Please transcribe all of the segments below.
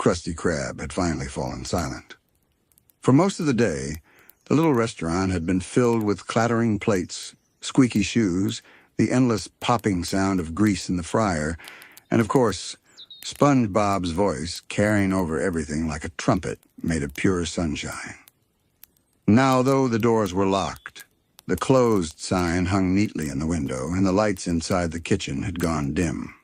Krusty Krab had finally fallen silent. For most of the day, the little restaurant had been filled with clattering plates, squeaky shoes, the endless popping sound of grease in the fryer, and of course, SpongeBob's voice carrying over everything like a trumpet made of pure sunshine. Now, though the doors were locked, the closed sign hung neatly in the window, and the lights inside the kitchen had gone dim.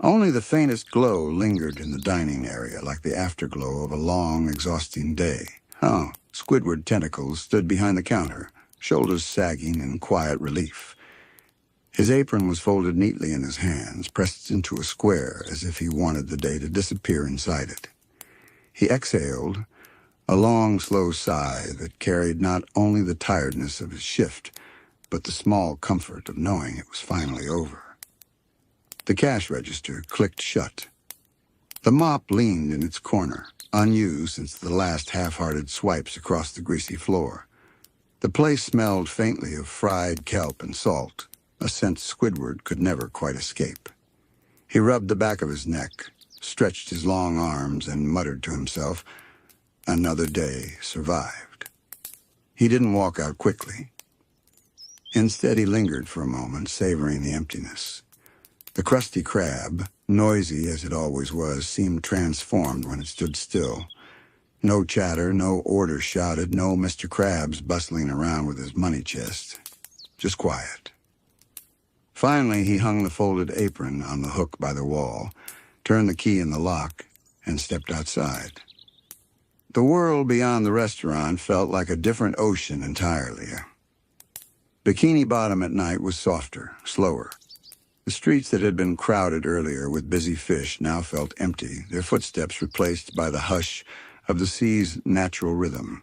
Only the faintest glow lingered in the dining area, like the afterglow of a long, exhausting day. Oh, Squidward Tentacles stood behind the counter, shoulders sagging in quiet relief. His apron was folded neatly in his hands, pressed into a square as if he wanted the day to disappear inside it. He exhaled, a long, slow sigh that carried not only the tiredness of his shift, but the small comfort of knowing it was finally over. The cash register clicked shut. The mop leaned in its corner, unused since the last half-hearted swipes across the greasy floor. The place smelled faintly of fried kelp and salt, a scent Squidward could never quite escape. He rubbed the back of his neck, stretched his long arms, and muttered to himself, "Another day survived." He didn't walk out quickly. Instead, he lingered for a moment, savoring the emptiness. The Krusty Krab, noisy as it always was, seemed transformed when it stood still. No chatter, no order shouted, no Mr. Krabs bustling around with his money chest. Just quiet. Finally, he hung the folded apron on the hook by the wall, turned the key in the lock, and stepped outside. The world beyond the restaurant felt like a different ocean entirely. Bikini Bottom at night was softer, slower. The streets that had been crowded earlier with busy fish now felt empty, their footsteps replaced by the hush of the sea's natural rhythm.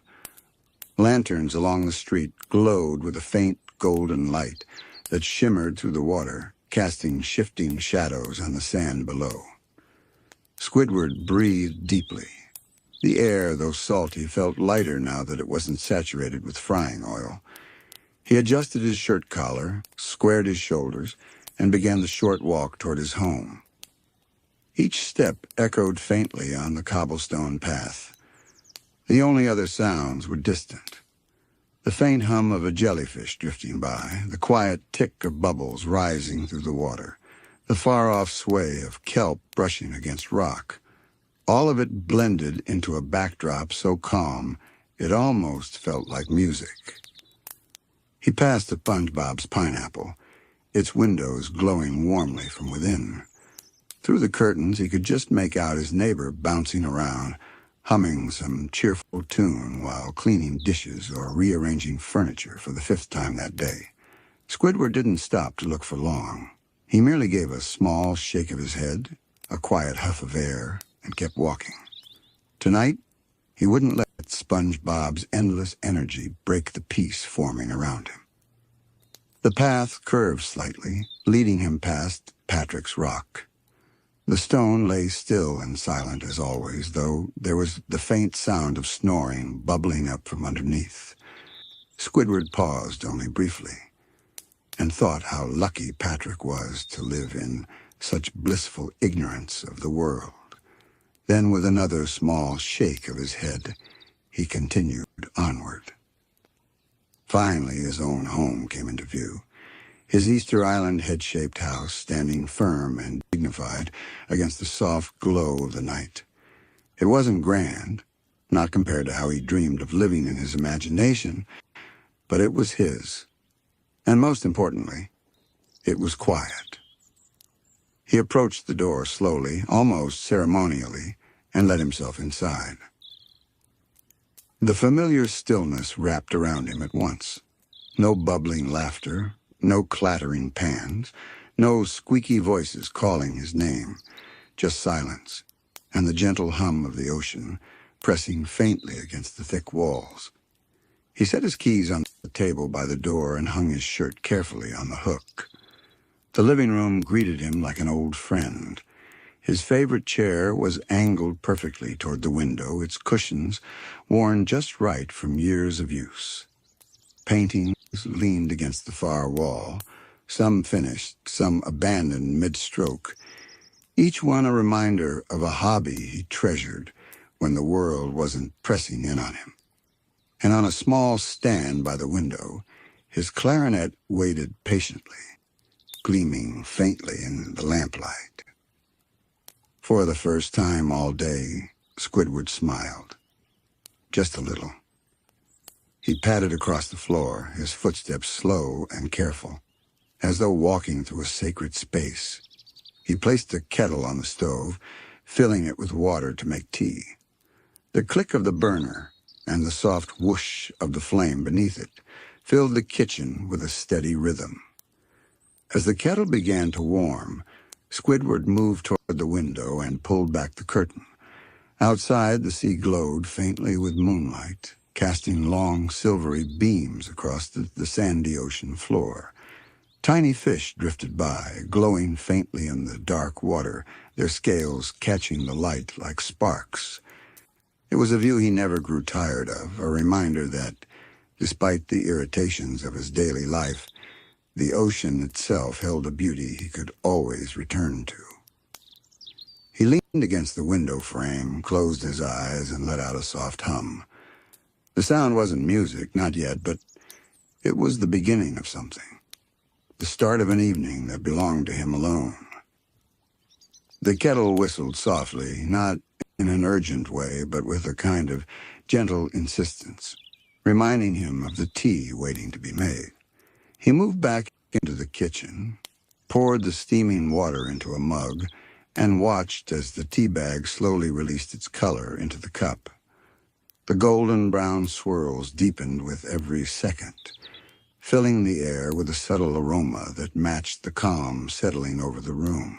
Lanterns along the street glowed with a faint golden light that shimmered through the water, casting shifting shadows on the sand below. Squidward breathed deeply. The air, though salty, felt lighter now that it wasn't saturated with frying oil. He adjusted his shirt collar, squared his shoulders, and began the short walk toward his home. Each step echoed faintly on the cobblestone path. The only other sounds were distant. The faint hum of a jellyfish drifting by, the quiet tick of bubbles rising through the water, the far-off sway of kelp brushing against rock. All of it blended into a backdrop so calm it almost felt like music. He passed the SpongeBob's pineapple, its windows glowing warmly from within. Through the curtains, he could just make out his neighbor bouncing around, humming some cheerful tune while cleaning dishes or rearranging furniture for the 5th time that day. Squidward didn't stop to look for long. He merely gave a small shake of his head, a quiet huff of air, and kept walking. Tonight, he wouldn't let SpongeBob's endless energy break the peace forming around him. The path curved slightly, leading him past Patrick's rock. The stone lay still and silent as always, though there was the faint sound of snoring bubbling up from underneath. Squidward paused only briefly, and thought how lucky Patrick was to live in such blissful ignorance of the world. Then, with another small shake of his head, he continued onward. Finally, his own home came into view. His Easter Island head-shaped house standing firm and dignified against the soft glow of the night. It wasn't grand, not compared to how he dreamed of living in his imagination, but it was his. And most importantly, it was quiet. He approached the door slowly, almost ceremonially, and let himself inside. The familiar stillness wrapped around him at once. No bubbling laughter, no clattering pans, no squeaky voices calling his name, just silence, and the gentle hum of the ocean pressing faintly against the thick walls. He set his keys on the table by the door and hung his shirt carefully on the hook. The living room greeted him like an old friend. His favorite chair was angled perfectly toward the window, its cushions worn just right from years of use. Paintings leaned against the far wall, some finished, some abandoned mid-stroke. each one a reminder of a hobby he treasured when the world wasn't pressing in on him. And on a small stand by the window, his clarinet waited patiently, gleaming faintly in the lamplight. For the first time all day, Squidward smiled. Just a little. He padded across the floor, his footsteps slow and careful, as though walking through a sacred space. He placed the kettle on the stove, filling it with water to make tea. The click of the burner and the soft whoosh of the flame beneath it filled the kitchen with a steady rhythm. As the kettle began to warm, Squidward moved toward the window and pulled back the curtain. Outside, the sea glowed faintly with moonlight, casting long silvery beams across the sandy ocean floor. Tiny fish drifted by, glowing faintly in the dark water, their scales catching the light like sparks. It was a view he never grew tired of, a reminder that, despite the irritations of his daily life, the ocean itself held a beauty he could always return to. He leaned against the window frame, closed his eyes, and let out a soft hum. The sound wasn't music, not yet, but it was the beginning of something. The start of an evening that belonged to him alone. The kettle whistled softly, not in an urgent way, but with a kind of gentle insistence, reminding him of the tea waiting to be made. He moved back into the kitchen, poured the steaming water into a mug, and watched as the tea bag slowly released its color into the cup. The golden-brown swirls deepened with every second, filling the air with a subtle aroma that matched the calm settling over the room.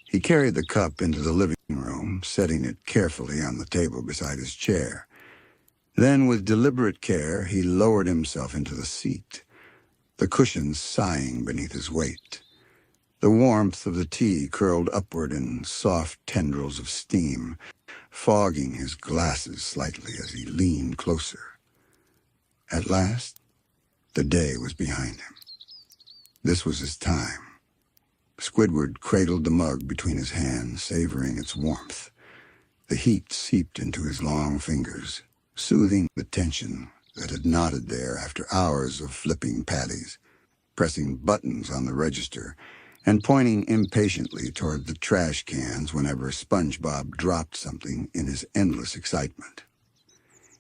He carried the cup into the living room, setting it carefully on the table beside his chair. Then, with deliberate care, he lowered himself into the seat, the cushions sighing beneath his weight. The warmth of the tea curled upward in soft tendrils of steam, fogging his glasses slightly as he leaned closer. At last, the day was behind him. This was his time. Squidward cradled the mug between his hands, savoring its warmth. The heat seeped into his long fingers, soothing the tension that had knotted there after hours of flipping patties, pressing buttons on the register, and pointing impatiently toward the trash cans whenever SpongeBob dropped something in his endless excitement.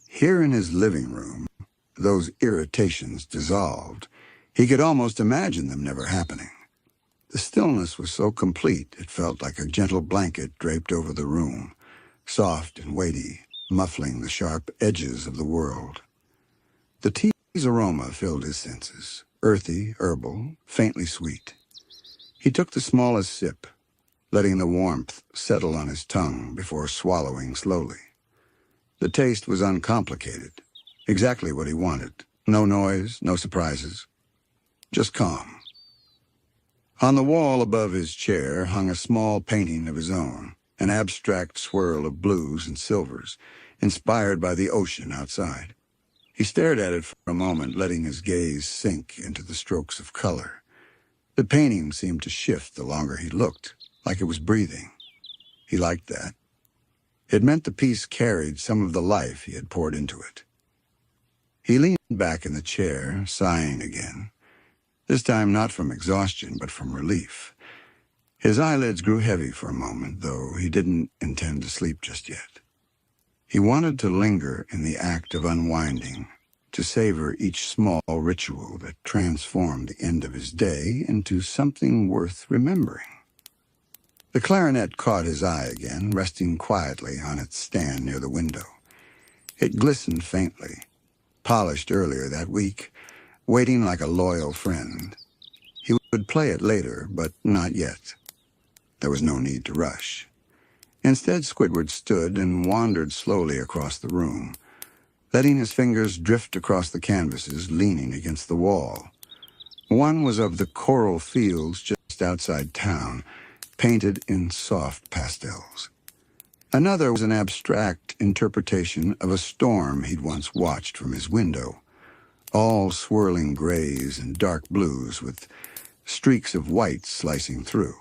Here in his living room, those irritations dissolved. He could almost imagine them never happening. The stillness was so complete it felt like a gentle blanket draped over the room, soft and weighty, muffling the sharp edges of the world. The tea's aroma filled his senses, earthy, herbal, faintly sweet. He took the smallest sip, letting the warmth settle on his tongue before swallowing slowly. The taste was uncomplicated, exactly what he wanted. No noise, no surprises, just calm. On the wall above his chair hung a small painting of his own, an abstract swirl of blues and silvers, inspired by the ocean outside. He stared at it for a moment, letting his gaze sink into the strokes of color. The painting seemed to shift the longer he looked, like it was breathing. He liked that. It meant the piece carried some of the life he had poured into it. He leaned back in the chair, sighing again. This time not from exhaustion, but from relief. His eyelids grew heavy for a moment, though he didn't intend to sleep just yet. He wanted to linger in the act of unwinding, to savor each small ritual that transformed the end of his day into something worth remembering. The clarinet caught his eye again, resting quietly on its stand near the window. It glistened faintly, polished earlier that week, waiting like a loyal friend. He would play it later, but not yet. There was no need to rush. Instead, Squidward stood and wandered slowly across the room, letting his fingers drift across the canvases leaning against the wall. One was of the coral fields just outside town, painted in soft pastels. Another was an abstract interpretation of a storm he'd once watched from his window, all swirling grays and dark blues with streaks of white slicing through.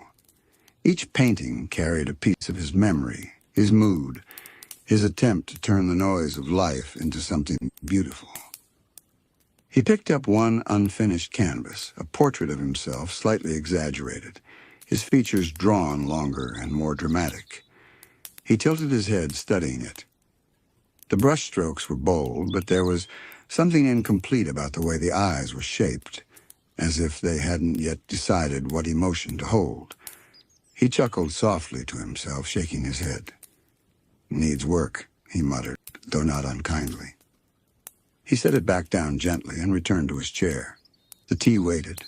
Each painting carried a piece of his memory, his mood, his attempt to turn the noise of life into something beautiful. He picked up one unfinished canvas, a portrait of himself slightly exaggerated, his features drawn longer and more dramatic. He tilted his head, studying it. The brushstrokes were bold, but there was something incomplete about the way the eyes were shaped, as if they hadn't yet decided what emotion to hold. He chuckled softly to himself, shaking his head. "Needs work," he muttered, though not unkindly. He set it back down gently and returned to his chair. The tea waited,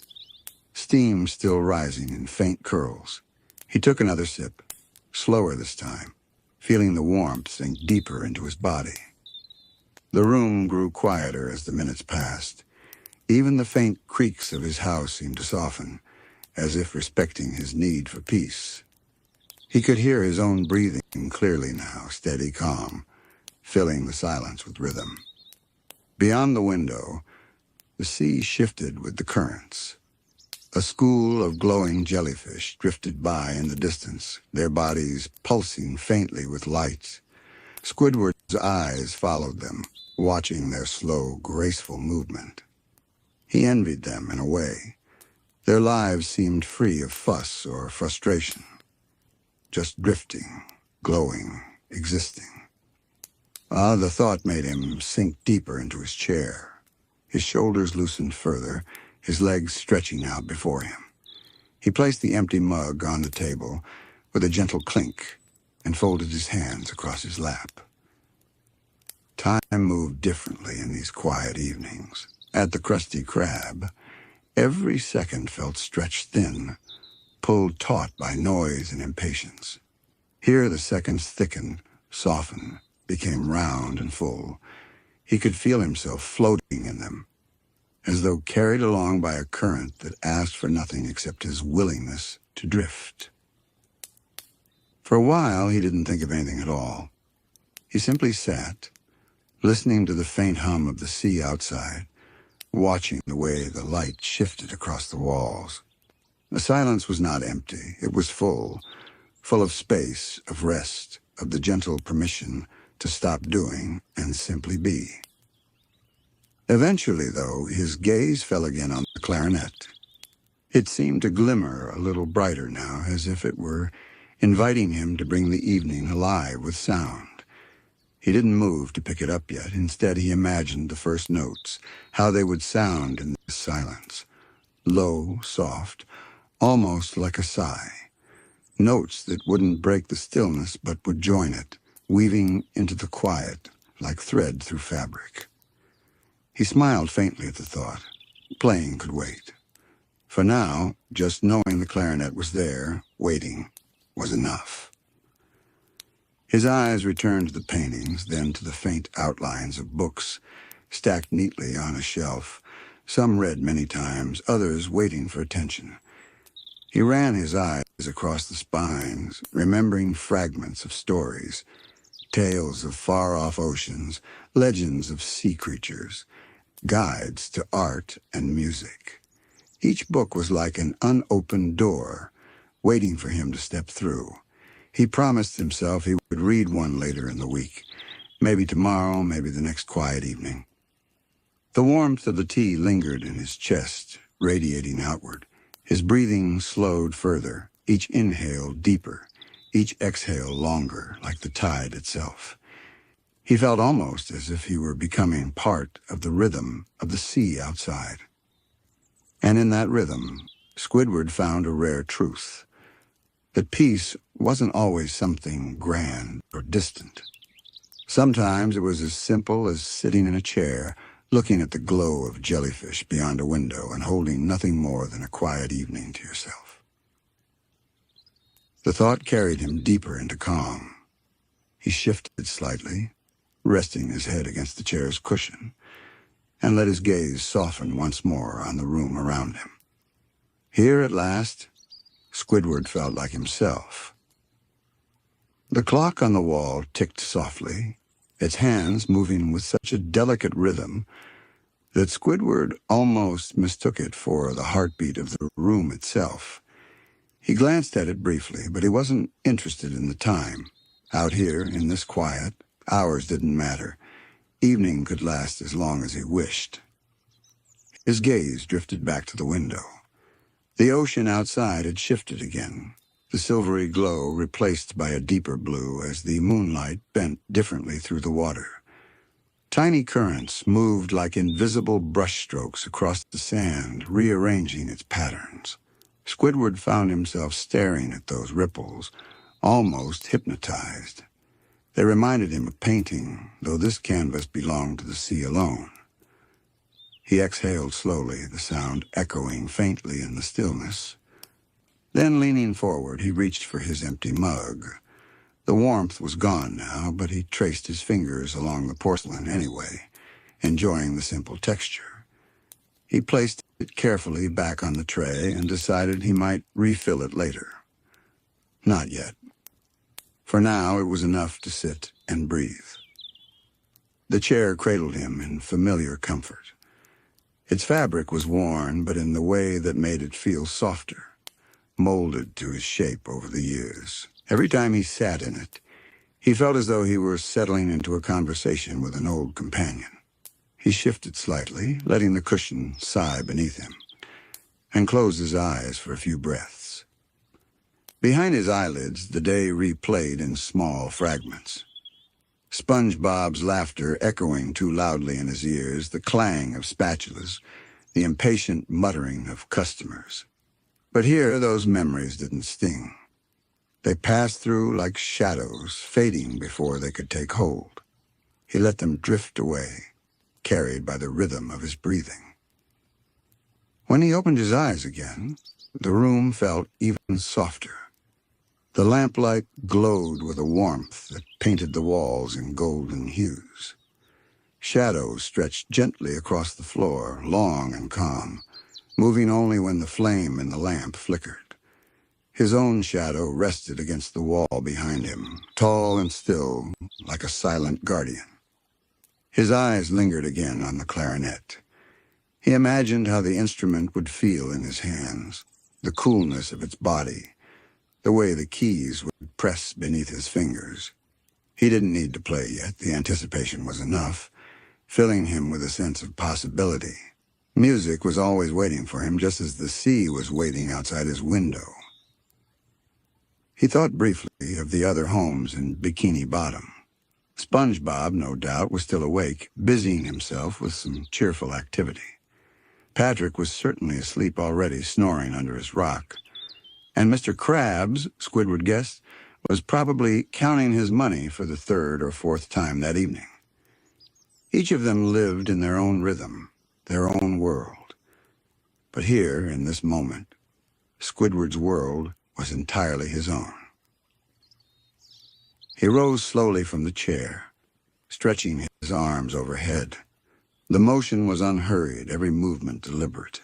steam still rising in faint curls. He took another sip, slower this time, feeling the warmth sink deeper into his body. The room grew quieter as the minutes passed. Even the faint creaks of his house seemed to soften, as if respecting his need for peace. He could hear his own breathing clearly now, steady, calm, filling the silence with rhythm. Beyond the window, the sea shifted with the currents. A school of glowing jellyfish drifted by in the distance, their bodies pulsing faintly with light. Squidward's eyes followed them, watching their slow, graceful movement. He envied them in a way. Their lives seemed free of fuss or frustration, just drifting, glowing, existing. The thought made him sink deeper into his chair. His shoulders loosened further, his legs stretching out before him. He placed the empty mug on the table with a gentle clink and folded his hands across his lap. Time moved differently in these quiet evenings. At the Krusty Krab, every second felt stretched thin, pulled taut by noise and impatience. Here the seconds thickened, softened, became round and full. He could feel himself floating in them, as though carried along by a current that asked for nothing except his willingness to drift. For a while, he didn't think of anything at all. He simply sat, listening to the faint hum of the sea outside, watching the way the light shifted across the walls. The silence was not empty. It was full of space, of rest, of the gentle permission to stop doing and simply be. Eventually, though, his gaze fell again on the clarinet. It seemed to glimmer a little brighter now, as if it were inviting him to bring the evening alive with sound. He didn't move to pick it up yet. Instead, he imagined the first notes, how they would sound in this silence. Low, soft, almost like a sigh. Notes that wouldn't break the stillness but would join it, weaving into the quiet like thread through fabric. He smiled faintly at the thought. Playing could wait. For now, just knowing the clarinet was there, waiting, was enough. His eyes returned to the paintings, then to the faint outlines of books stacked neatly on a shelf, some read many times, others waiting for attention. He ran his eyes across the spines, remembering fragments of stories, tales of far-off oceans, legends of sea creatures, guides to art and music. Each book was like an unopened door, waiting for him to step through. He promised himself he would read one later in the week, maybe tomorrow, maybe the next quiet evening. The warmth of the tea lingered in his chest, radiating outward. His breathing slowed further, each inhale deeper, each exhale longer, like the tide itself. He felt almost as if he were becoming part of the rhythm of the sea outside. And in that rhythm, Squidward found a rare truth, that peace wasn't always something grand or distant. Sometimes it was as simple as sitting in a chair, looking at the glow of jellyfish beyond a window and holding nothing more than a quiet evening to yourself. The thought carried him deeper into calm. He shifted slightly, resting his head against the chair's cushion, and let his gaze soften once more on the room around him. Here at last, Squidward felt like himself. The clock on the wall ticked softly, its hands moving with such a delicate rhythm that Squidward almost mistook it for the heartbeat of the room itself. He glanced at it briefly, but he wasn't interested in the time. Out here, in this quiet, hours didn't matter. Evening could last as long as he wished. His gaze drifted back to the window. The ocean outside had shifted again, the silvery glow replaced by a deeper blue as the moonlight bent differently through the water. Tiny currents moved like invisible brushstrokes across the sand, rearranging its patterns. Squidward found himself staring at those ripples, almost hypnotized. They reminded him of painting, though this canvas belonged to the sea alone. He exhaled slowly, the sound echoing faintly in the stillness. Then, leaning forward, he reached for his empty mug. The warmth was gone now, but he traced his fingers along the porcelain anyway, enjoying the simple texture. He placed it carefully back on the tray and decided he might refill it later. Not yet. For now, it was enough to sit and breathe. The chair cradled him in familiar comfort. Its fabric was worn, but in the way that made it feel softer, molded to his shape over the years. Every time he sat in it, he felt as though he were settling into a conversation with an old companion. He shifted slightly, letting the cushion sigh beneath him, and closed his eyes for a few breaths. Behind his eyelids, the day replayed in small fragments. SpongeBob's laughter echoing too loudly in his ears, the clang of spatulas, the impatient muttering of customers. But here, those memories didn't sting. They passed through like shadows, fading before they could take hold. He let them drift away, carried by the rhythm of his breathing. When he opened his eyes again, the room felt even softer. The lamplight glowed with a warmth that painted the walls in golden hues. Shadows stretched gently across the floor, long and calm, moving only when the flame in the lamp flickered. His own shadow rested against the wall behind him, tall and still, like a silent guardian. His eyes lingered again on the clarinet. He imagined how the instrument would feel in his hands, the coolness of its body, the way the keys would press beneath his fingers. He didn't need to play yet. The anticipation was enough, filling him with a sense of possibility. Music was always waiting for him, just as the sea was waiting outside his window. He thought briefly of the other homes in Bikini Bottom. SpongeBob, no doubt, was still awake, busying himself with some cheerful activity. Patrick was certainly asleep already, snoring under his rock. And Mr. Krabs, Squidward guessed, was probably counting his money for the third or fourth time that evening. Each of them lived in their own rhythm, their own world. But here, in this moment, Squidward's world was entirely his own. He rose slowly from the chair, stretching his arms overhead. The motion was unhurried, every movement deliberate.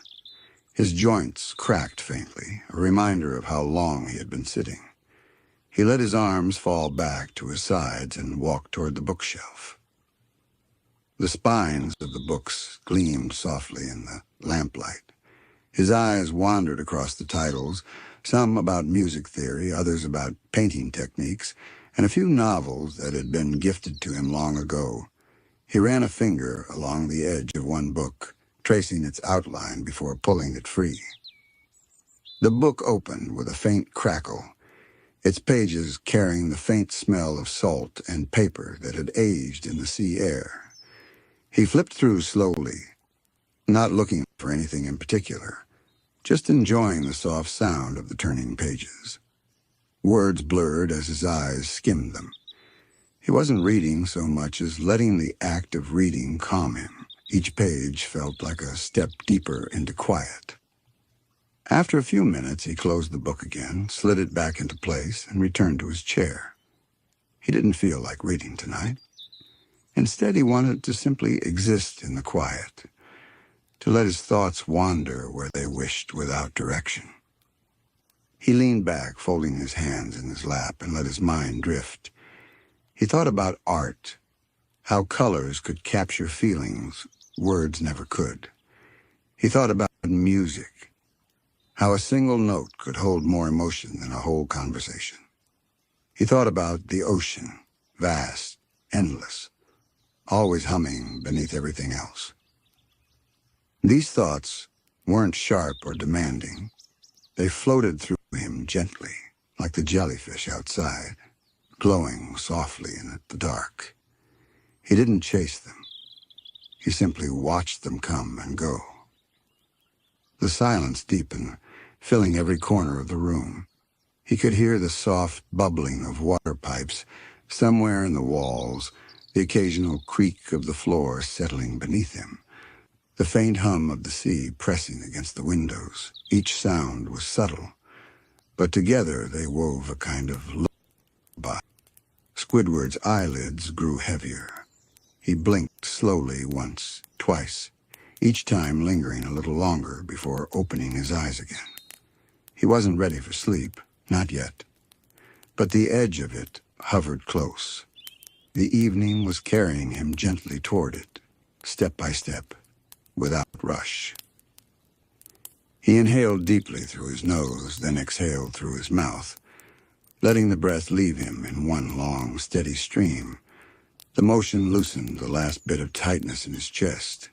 His joints cracked faintly, a reminder of how long he had been sitting. He let his arms fall back to his sides and walked toward the bookshelf. The spines of the books gleamed softly in the lamplight. His eyes wandered across the titles, some about music theory, others about painting techniques, and a few novels that had been gifted to him long ago. He ran a finger along the edge of one book, tracing its outline before pulling it free. The book opened with a faint crackle, its pages carrying the faint smell of salt and paper that had aged in the sea air. He flipped through slowly, not looking for anything in particular, just enjoying the soft sound of the turning pages. Words blurred as his eyes skimmed them. He wasn't reading so much as letting the act of reading calm him. Each page felt like a step deeper into quiet. After a few minutes, he closed the book again, slid it back into place, and returned to his chair. He didn't feel like reading tonight. Instead, he wanted to simply exist in the quiet, to let his thoughts wander where they wished without direction. He leaned back, folding his hands in his lap, and let his mind drift. He thought about art, how colors could capture feelings words never could. He thought about music, how a single note could hold more emotion than a whole conversation. He thought about the ocean, vast, endless, always humming beneath everything else. These thoughts weren't sharp or demanding. They floated through him gently, like the jellyfish outside, glowing softly in the dark. He didn't chase them. He simply watched them come and go. The silence deepened, filling every corner of the room. He could hear the soft bubbling of water pipes somewhere in the walls, the occasional creak of the floor settling beneath him, the faint hum of the sea pressing against the windows. Each sound was subtle, but together they wove a kind of lullaby. Squidward's eyelids grew heavier. He blinked slowly once, twice, each time lingering a little longer before opening his eyes again. He wasn't ready for sleep, not yet, but the edge of it hovered close. The evening was carrying him gently toward it, step by step, without rush. He inhaled deeply through his nose, then exhaled through his mouth, letting the breath leave him in one long, steady stream. The motion loosened the last bit of tightness in his chest.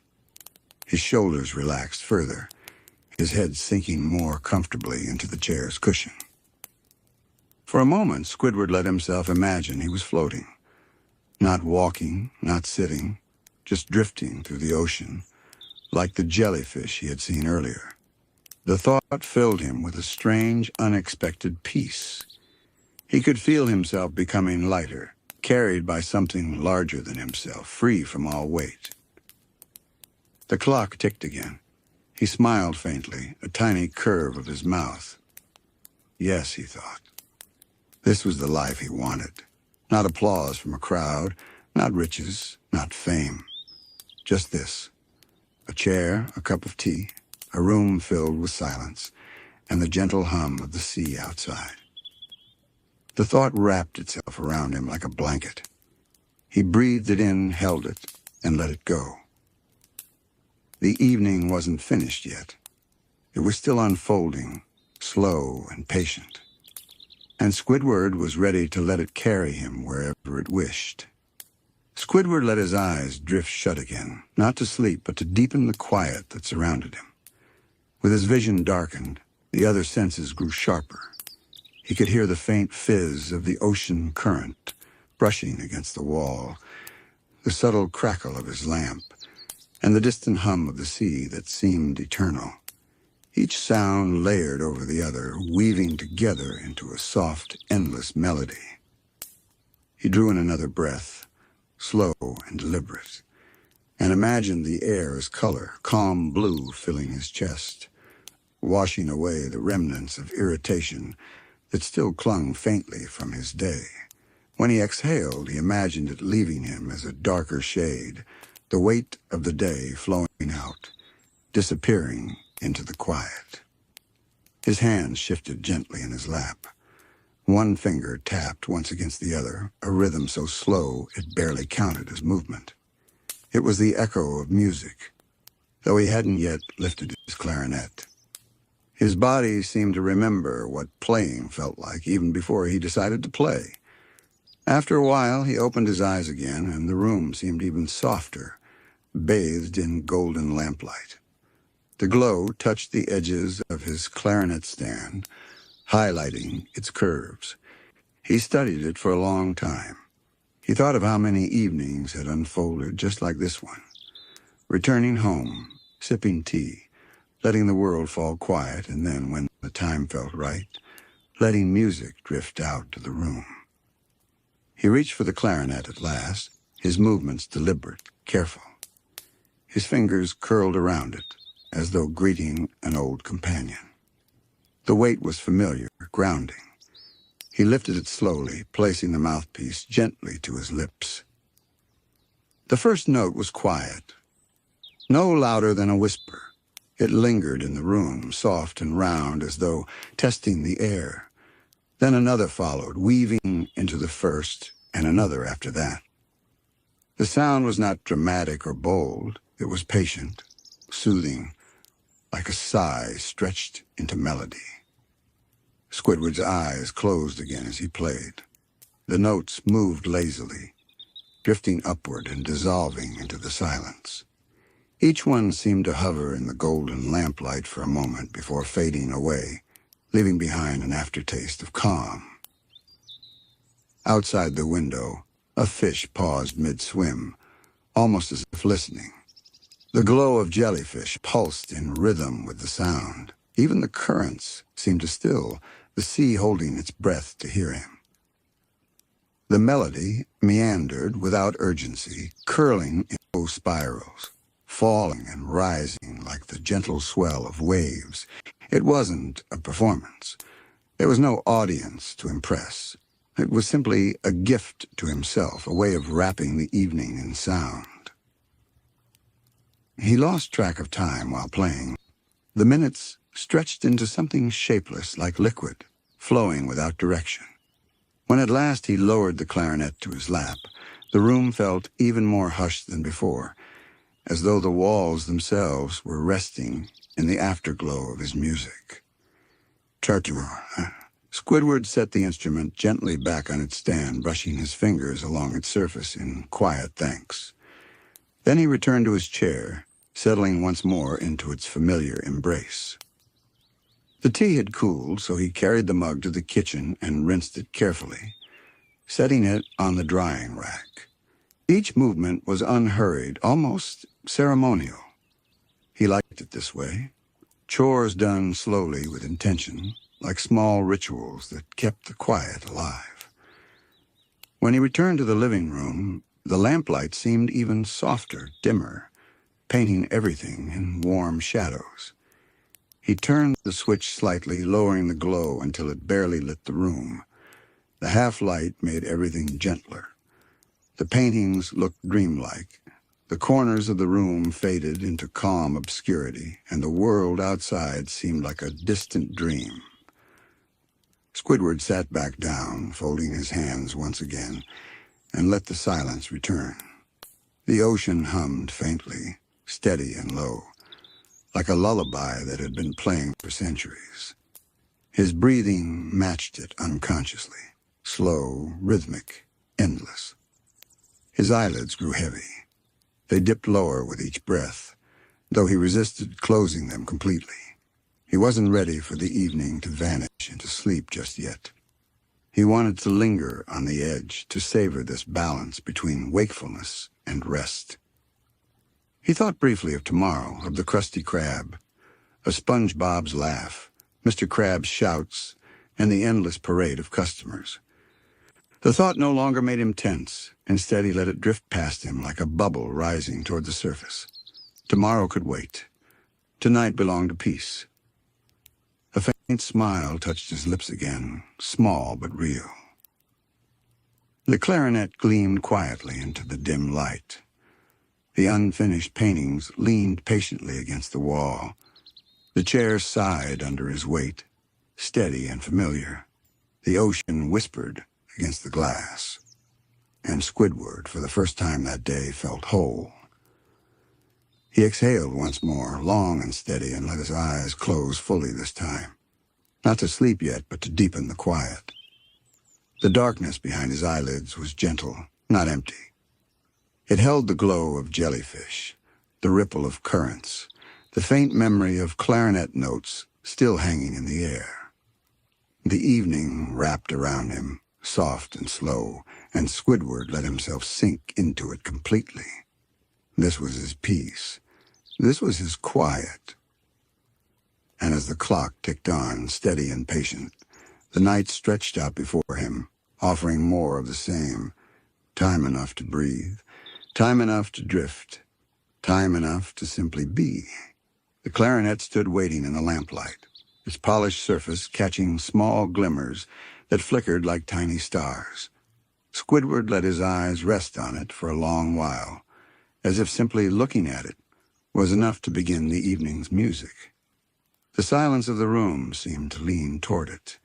His shoulders relaxed further, his head sinking more comfortably into the chair's cushion. For a moment, Squidward let himself imagine he was floating. Not walking, not sitting, just drifting through the ocean, like the jellyfish he had seen earlier. The thought filled him with a strange, unexpected peace. He could feel himself becoming lighter, carried by something larger than himself, free from all weight. The clock ticked again. He smiled faintly, a tiny curve of his mouth. Yes, he thought. This was the life he wanted. Not applause from a crowd, not riches, not fame. Just this. A chair, a cup of tea, a room filled with silence, and the gentle hum of the sea outside. The thought wrapped itself around him like a blanket. He breathed it in, held it, and let it go. The evening wasn't finished yet. It was still unfolding, slow and patient. And Squidward was ready to let it carry him wherever it wished. Squidward let his eyes drift shut again, not to sleep, but to deepen the quiet that surrounded him. With his vision darkened, the other senses grew sharper. He could hear the faint fizz of the ocean current brushing against the wall, the subtle crackle of his lamp, and the distant hum of the sea that seemed eternal. Each sound layered over the other, weaving together into a soft, endless melody. He drew in another breath, slow and deliberate, and imagined the air as color, calm blue filling his chest, washing away the remnants of irritation that still clung faintly from his day. When he exhaled, he imagined it leaving him as a darker shade, the weight of the day flowing out, disappearing into the quiet. His hands shifted gently in his lap. One finger tapped once against the other, a rhythm so slow it barely counted as movement. It was the echo of music, though he hadn't yet lifted his clarinet. His body seemed to remember what playing felt like even before he decided to play. After a while, he opened his eyes again, and the room seemed even softer, bathed in golden lamplight. The glow touched the edges of his clarinet stand, highlighting its curves. He studied it for a long time. He thought of how many evenings had unfolded just like this one, returning home, sipping tea, letting the world fall quiet, and then, when the time felt right, letting music drift out to the room. He reached for the clarinet at last, his movements deliberate, careful. His fingers curled around it, as though greeting an old companion. The weight was familiar, grounding. He lifted it slowly, placing the mouthpiece gently to his lips. The first note was quiet, no louder than a whisper. It lingered in the room, soft and round, as though testing the air. Then another followed, weaving into the first, and another after that. The sound was not dramatic or bold. It was patient, soothing, like a sigh stretched into melody. Squidward's eyes closed again as he played. The notes moved lazily, drifting upward and dissolving into the silence. Each one seemed to hover in the golden lamplight for a moment before fading away, leaving behind an aftertaste of calm. Outside the window, a fish paused mid-swim, almost as if listening. The glow of jellyfish pulsed in rhythm with the sound. Even the currents seemed to still, the sea holding its breath to hear him. The melody meandered without urgency, curling in low spirals, falling and rising like the gentle swell of waves. It wasn't a performance. There was no audience to impress. It was simply a gift to himself, a way of wrapping the evening in sound. He lost track of time while playing. The minutes stretched into something shapeless like liquid, flowing without direction. When at last he lowered the clarinet to his lap, the room felt even more hushed than before, as though the walls themselves were resting in the afterglow of his music. Squidward set the instrument gently back on its stand, brushing his fingers along its surface in quiet thanks. Then he returned to his chair, settling once more into its familiar embrace. The tea had cooled, so he carried the mug to the kitchen and rinsed it carefully, setting it on the drying rack. Each movement was unhurried, almost ceremonial. He liked it this way, chores done slowly with intention, like small rituals that kept the quiet alive. When he returned to the living room, the lamplight seemed even softer, dimmer, painting everything in warm shadows. He turned the switch slightly, lowering the glow until it barely lit the room. The half-light made everything gentler. The paintings looked dreamlike. The corners of the room faded into calm obscurity, and the world outside seemed like a distant dream. Squidward sat back down, folding his hands once again, and let the silence return. The ocean hummed faintly, steady and low, like a lullaby that had been playing for centuries. His breathing matched it unconsciously, slow, rhythmic, endless. His eyelids grew heavy. They dipped lower with each breath, though he resisted closing them completely. He wasn't ready for the evening to vanish into sleep just yet. He wanted to linger on the edge, to savor this balance between wakefulness and rest. He thought briefly of tomorrow, of the Krusty Krab, of SpongeBob's laugh, Mr. Krab's shouts, and the endless parade of customers. The thought no longer made him tense. Instead, he let it drift past him like a bubble rising toward the surface. Tomorrow could wait. Tonight belonged to peace. A faint smile touched his lips again, small but real. The clarinet gleamed quietly into the dim light. The unfinished paintings leaned patiently against the wall. The chair sighed under his weight, steady and familiar. The ocean whispered against the glass. And Squidward, for the first time that day, felt whole. He exhaled once more, long and steady, and let his eyes close fully this time. Not to sleep yet, but to deepen the quiet. The darkness behind his eyelids was gentle, not empty. It held the glow of jellyfish, the ripple of currents, the faint memory of clarinet notes still hanging in the air. The evening wrapped around him, soft and slow, and Squidward let himself sink into it completely. This was his peace. This was his quiet. And as the clock ticked on, steady and patient, the night stretched out before him, offering more of the same. Time enough to breathe, time enough to drift, time enough to simply be. The clarinet stood waiting in the lamplight, its polished surface catching small glimmers that flickered like tiny stars. Squidward let his eyes rest on it for a long while, as if simply looking at it was enough to begin the evening's music. The silence of the room seemed to lean toward it,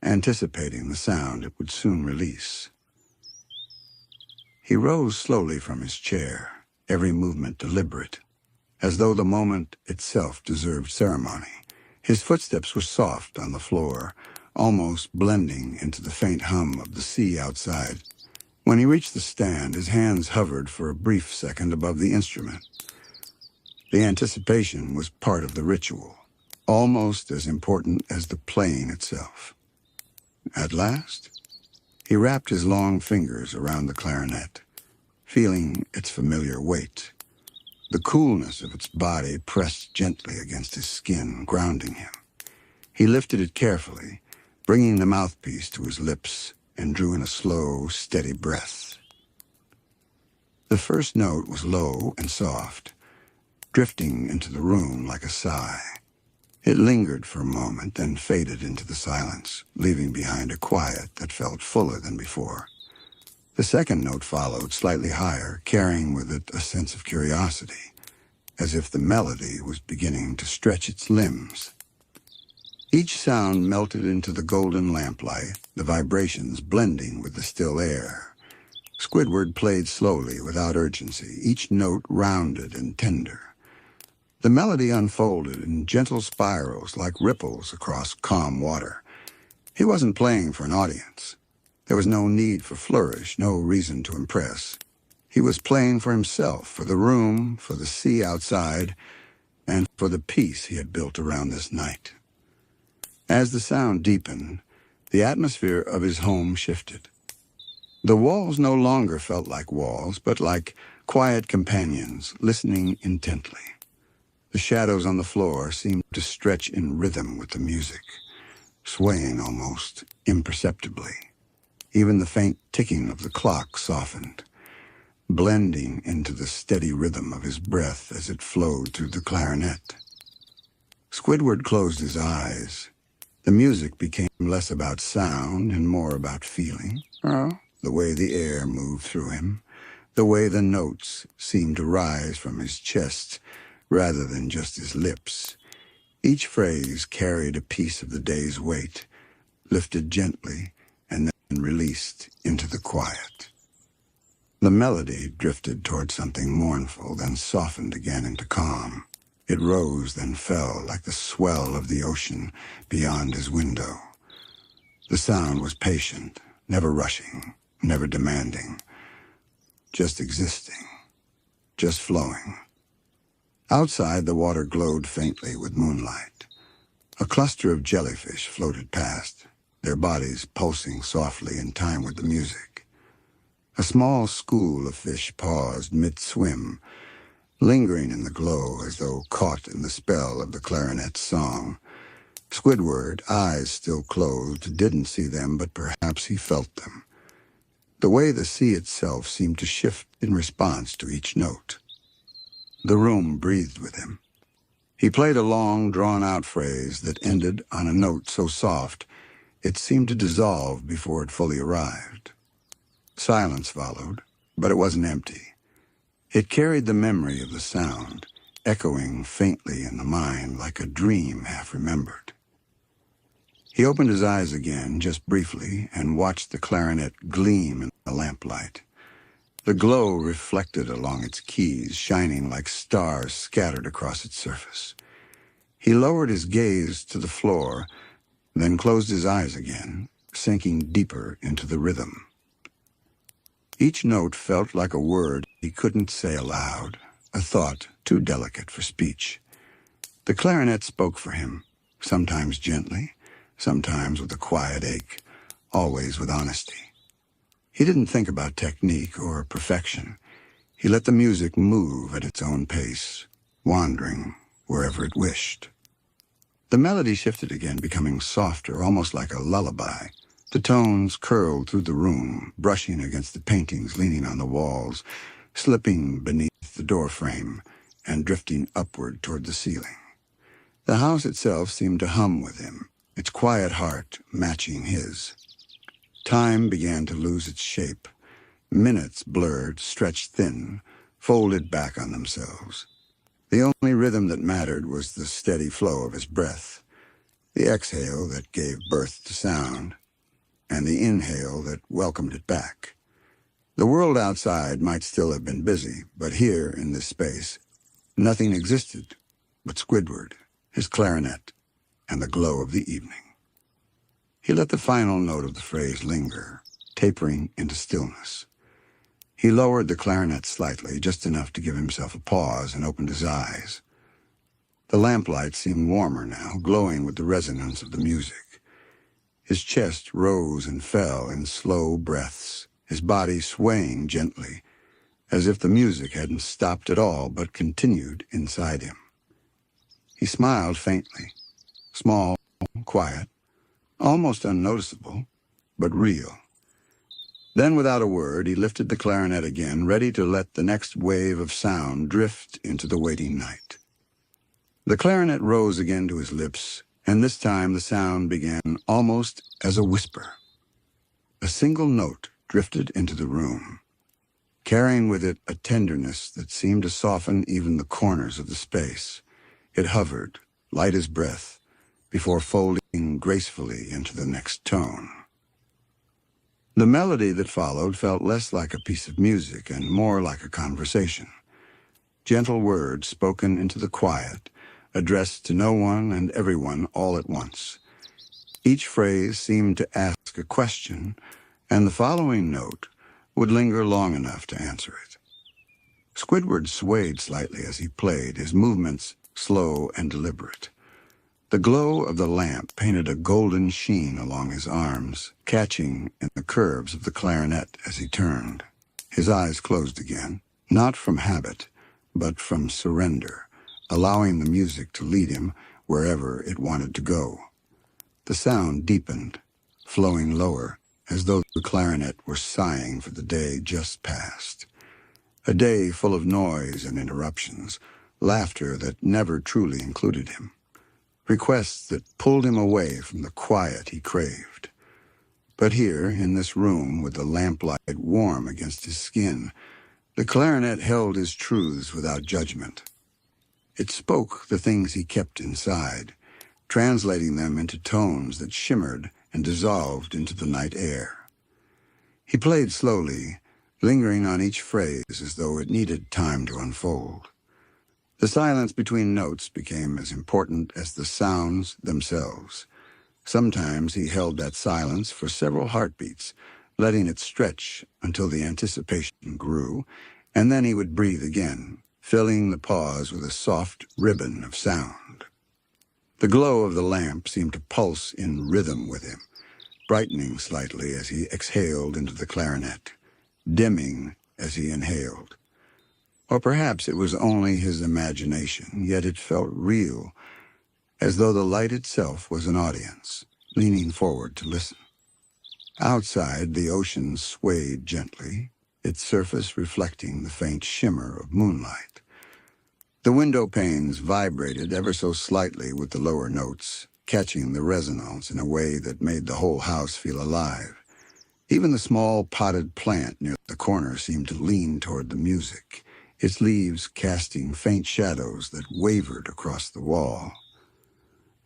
anticipating the sound it would soon release. He rose slowly from his chair, every movement deliberate. as though the moment itself deserved ceremony. His footsteps were soft on the floor, almost blending into the faint hum of the sea outside. When he reached the stand, his hands hovered for a brief second above the instrument. The anticipation was part of the ritual, almost as important as the playing itself. At last, he wrapped his long fingers around the clarinet, feeling its familiar weight. The coolness of its body pressed gently against his skin, grounding him. He lifted it carefully, bringing the mouthpiece to his lips, and drew in a slow, steady breath. The first note was low and soft, drifting into the room like a sigh. It lingered for a moment, then faded into the silence, leaving behind a quiet that felt fuller than before. The second note followed, slightly higher, carrying with it a sense of curiosity, as if the melody was beginning to stretch its limbs. Each sound melted into the golden lamplight, the vibrations blending with the still air. Squidward played slowly, without urgency, each note rounded and tender. The melody unfolded in gentle spirals like ripples across calm water. He wasn't playing for an audience. There was no need for flourish, no reason to impress. He was playing for himself, for the room, for the sea outside, and for the peace he had built around this night. As the sound deepened, the atmosphere of his home shifted. The walls no longer felt like walls, but like quiet companions, listening intently. The shadows on the floor seemed to stretch in rhythm with the music, swaying almost imperceptibly. Even the faint ticking of the clock softened, blending into the steady rhythm of his breath as it flowed through the clarinet. Squidward closed his eyes. The music became less about sound and more about feeling. The way the air moved through him, the way the notes seemed to rise from his chest rather than just his lips. Each phrase carried a piece of the day's weight, lifted gently and then released into the quiet. The melody drifted toward something mournful, then softened again into calm. It rose, then fell like the swell of the ocean beyond his window. The sound was patient, never rushing, never demanding, just existing, just flowing. Outside, the water glowed faintly with moonlight. A cluster of jellyfish floated past, their bodies pulsing softly in time with the music. A small school of fish paused mid-swim, lingering in the glow as though caught in the spell of the clarinet's song. Squidward, eyes still closed, didn't see them, but perhaps he felt them. The way the sea itself seemed to shift in response to each note. The room breathed with him. He played a long, drawn-out phrase that ended on a note so soft it seemed to dissolve before it fully arrived. Silence followed, but it wasn't empty. It carried the memory of the sound, echoing faintly in the mind like a dream half-remembered. He opened his eyes again, just briefly, and watched the clarinet gleam in the lamplight. The glow reflected along its keys, shining like stars scattered across its surface. He lowered his gaze to the floor, then closed his eyes again, sinking deeper into the rhythm. Each note felt like a word he couldn't say aloud, a thought too delicate for speech. The clarinet spoke for him, sometimes gently, sometimes with a quiet ache, always with honesty. He didn't think about technique or perfection. He let the music move at its own pace, wandering wherever it wished. The melody shifted again, becoming softer, almost like a lullaby. The tones curled through the room, brushing against the paintings leaning on the walls, slipping beneath the doorframe, and drifting upward toward the ceiling. The house itself seemed to hum with him, its quiet heart matching his. Time began to lose its shape. Minutes blurred, stretched thin, folded back on themselves. The only rhythm that mattered was the steady flow of his breath, the exhale that gave birth to sound, and the inhale that welcomed it back. The world outside might still have been busy, but here, in this space, Nothing existed but Squidward, his clarinet, and the glow of the evening. He let the final note of the phrase linger, tapering into stillness. He lowered the clarinet slightly, just enough to give himself a pause, and opened his eyes. The lamplight seemed warmer now, glowing with the resonance of the music. His chest rose and fell in slow breaths, his body swaying gently, as if the music hadn't stopped at all but continued inside him. He smiled faintly, small, quiet, almost unnoticeable, but real. Then, without a word, he lifted the clarinet again, ready to let the next wave of sound drift into the waiting night. The clarinet rose again to his lips, and this time the sound began almost as a whisper. A single note drifted into the room, carrying with it a tenderness that seemed to soften even the corners of the space. It hovered, light as breath, before folding gracefully into the next tone. The melody that followed felt less like a piece of music and more like a conversation. Gentle words spoken into the quiet, addressed to no one and everyone all at once. Each phrase seemed to ask a question, and the following note would linger long enough to answer it. Squidward swayed slightly as he played, his movements slow and deliberate. The glow of the lamp painted a golden sheen along his arms, catching in the curves of the clarinet as he turned. His eyes closed again, not from habit, but from surrender, allowing the music to lead him wherever it wanted to go. The sound deepened, flowing lower, as though the clarinet were sighing for the day just past. A day full of noise and interruptions, laughter that never truly included him. Requests that pulled him away from the quiet he craved. But here, in this room, with the lamplight warm against his skin, the clarinet held his truths without judgment. It spoke the things he kept inside, translating them into tones that shimmered and dissolved into the night air. He played slowly, lingering on each phrase as though it needed time to unfold. The silence between notes became as important as the sounds themselves. Sometimes he held that silence for several heartbeats, letting it stretch until the anticipation grew, and then he would breathe again, filling the pause with a soft ribbon of sound. The glow of the lamp seemed to pulse in rhythm with him, brightening slightly as he exhaled into the clarinet, dimming as he inhaled. Or perhaps it was only his imagination, yet it felt real, as though the light itself was an audience, leaning forward to listen. Outside, the ocean swayed gently, its surface reflecting the faint shimmer of moonlight. The window panes vibrated ever so slightly with the lower notes, catching the resonance in a way that made the whole house feel alive. Even the small potted plant near the corner seemed to lean toward the music, its leaves casting faint shadows that wavered across the wall.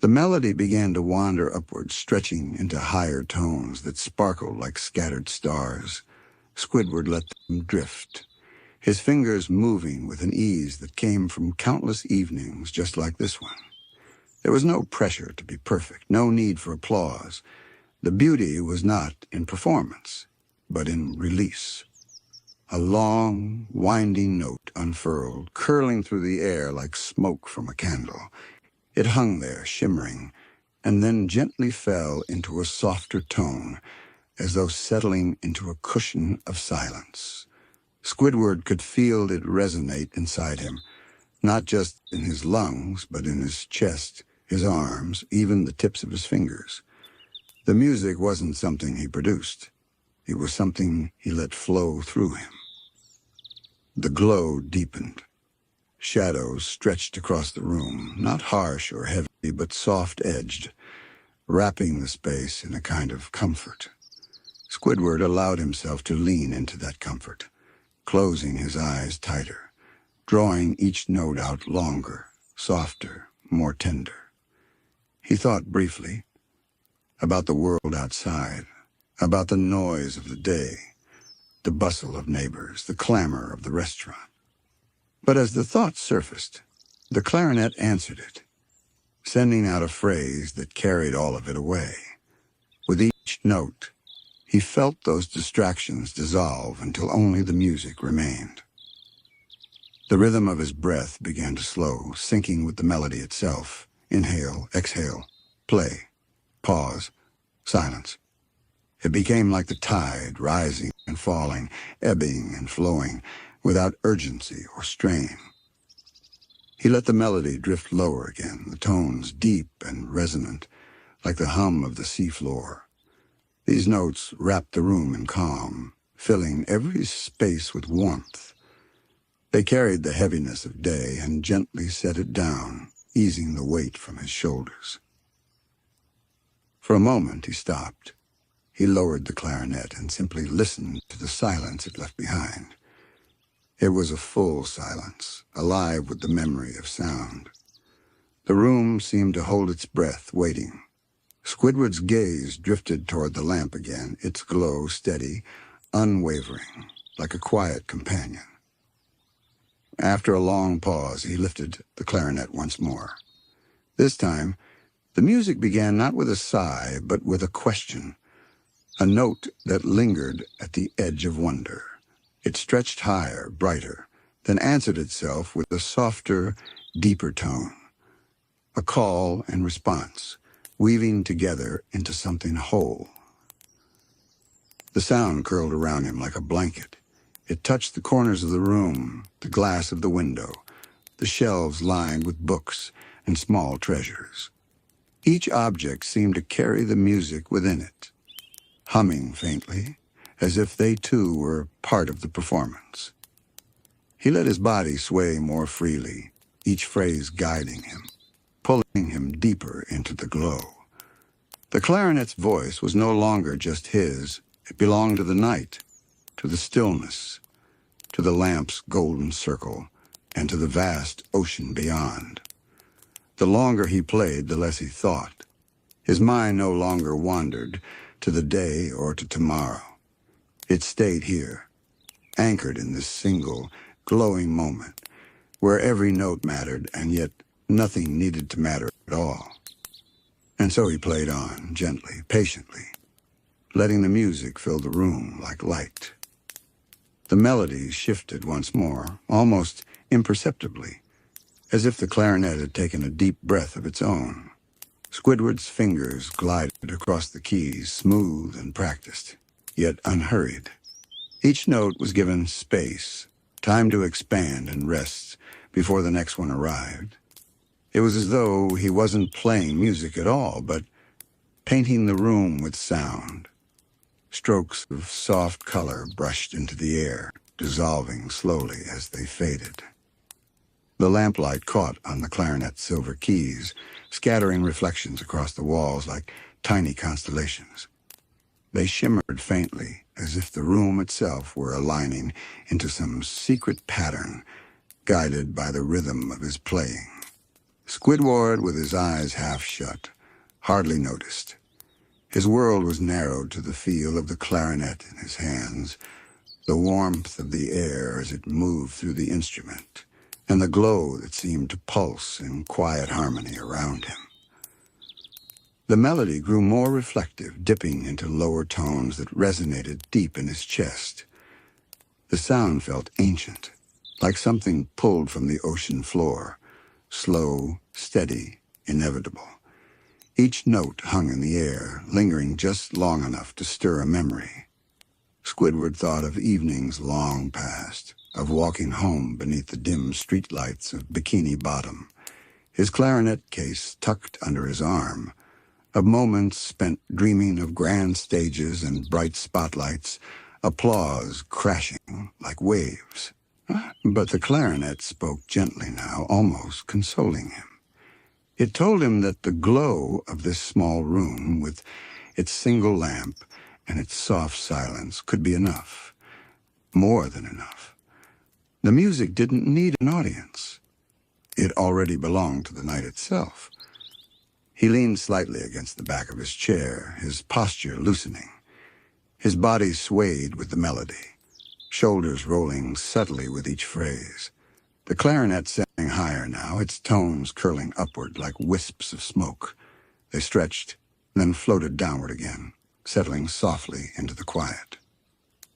The melody began to wander upward, stretching into higher tones that sparkled like scattered stars. Squidward let them drift, his fingers moving with an ease that came from countless evenings just like this one. There was no pressure to be perfect, no need for applause. The beauty was not in performance, but in release. A long, winding note unfurled, curling through the air like smoke from a candle. It hung there, shimmering, and then gently fell into a softer tone, as though settling into a cushion of silence. Squidward could feel it resonate inside him, not just in his lungs, but in his chest, his arms, even the tips of his fingers. The music wasn't something he produced. It was something he let flow through him. The glow deepened. Shadows stretched across the room, not harsh or heavy, but soft-edged, wrapping the space in a kind of comfort. Squidward allowed himself to lean into that comfort, closing his eyes tighter, drawing each note out longer, softer, more tender. He thought briefly about the world outside, about the noise of the day, the bustle of neighbors, the clamor of the restaurant. But as the thought surfaced, the clarinet answered it, sending out a phrase that carried all of it away. With each note, he felt those distractions dissolve until only the music remained. The rhythm of his breath began to slow, syncing with the melody itself. Inhale, exhale, play, pause, silence. It became like the tide, rising and falling, ebbing and flowing, without urgency or strain. He let the melody drift lower again, the tones deep and resonant, like the hum of the seafloor. These notes wrapped the room in calm, filling every space with warmth. They carried the heaviness of day and gently set it down, easing the weight from his shoulders. For a moment he stopped. He lowered the clarinet and simply listened to the silence it left behind. It was a full silence, alive with the memory of sound. The room seemed to hold its breath, waiting. Squidward's gaze drifted toward the lamp again, its glow steady, unwavering, like a quiet companion. After a long pause, he lifted the clarinet once more. This time, the music began not with a sigh, but with a question, a note that lingered at the edge of wonder. It stretched higher, brighter, then answered itself with a softer, deeper tone. A call and response, weaving together into something whole. The sound curled around him like a blanket. It touched the corners of the room, the glass of the window, the shelves lined with books and small treasures. Each object seemed to carry the music within it, humming faintly, as if they too were part of the performance. He let his body sway more freely, each phrase guiding him, pulling him deeper into the glow. The clarinet's voice was no longer just his. It belonged to the night, to the stillness, to the lamp's golden circle, and to the vast ocean beyond. The longer he played, the less he thought. His mind no longer wandered to the day or to tomorrow. It stayed here, anchored in this single, glowing moment, where every note mattered, and yet nothing needed to matter at all. And so he played on, gently, patiently, letting the music fill the room like light. The melody shifted once more, almost imperceptibly, as if the clarinet had taken a deep breath of its own. Squidward's fingers glided across the keys, smooth and practiced, yet unhurried. Each note was given space, time to expand and rest before the next one arrived. It was as though he wasn't playing music at all, but painting the room with sound. Strokes of soft color brushed into the air, dissolving slowly as they faded. The lamplight caught on the clarinet's silver keys, scattering reflections across the walls like tiny constellations. They shimmered faintly, as if the room itself were aligning into some secret pattern, guided by the rhythm of his playing. Squidward, with his eyes half shut, hardly noticed. His world was narrowed to the feel of the clarinet in his hands, the warmth of the air as it moved through the instrument, and the glow that seemed to pulse in quiet harmony around him. The melody grew more reflective, dipping into lower tones that resonated deep in his chest. The sound felt ancient, like something pulled from the ocean floor, slow, steady, inevitable. Each note hung in the air, lingering just long enough to stir a memory. Squidward thought of evenings long past, of walking home beneath the dim streetlights of Bikini Bottom, his clarinet case tucked under his arm, of moments spent dreaming of grand stages and bright spotlights, applause crashing like waves. But the clarinet spoke gently now, almost consoling him. It told him that the glow of this small room, with its single lamp and its soft silence, could be enough, more than enough. The music didn't need an audience. It already belonged to the night itself. He leaned slightly against the back of his chair, his posture loosening. His body swayed with the melody, shoulders rolling subtly with each phrase. The clarinet sang higher now, its tones curling upward like wisps of smoke. They stretched, then floated downward again, settling softly into the quiet.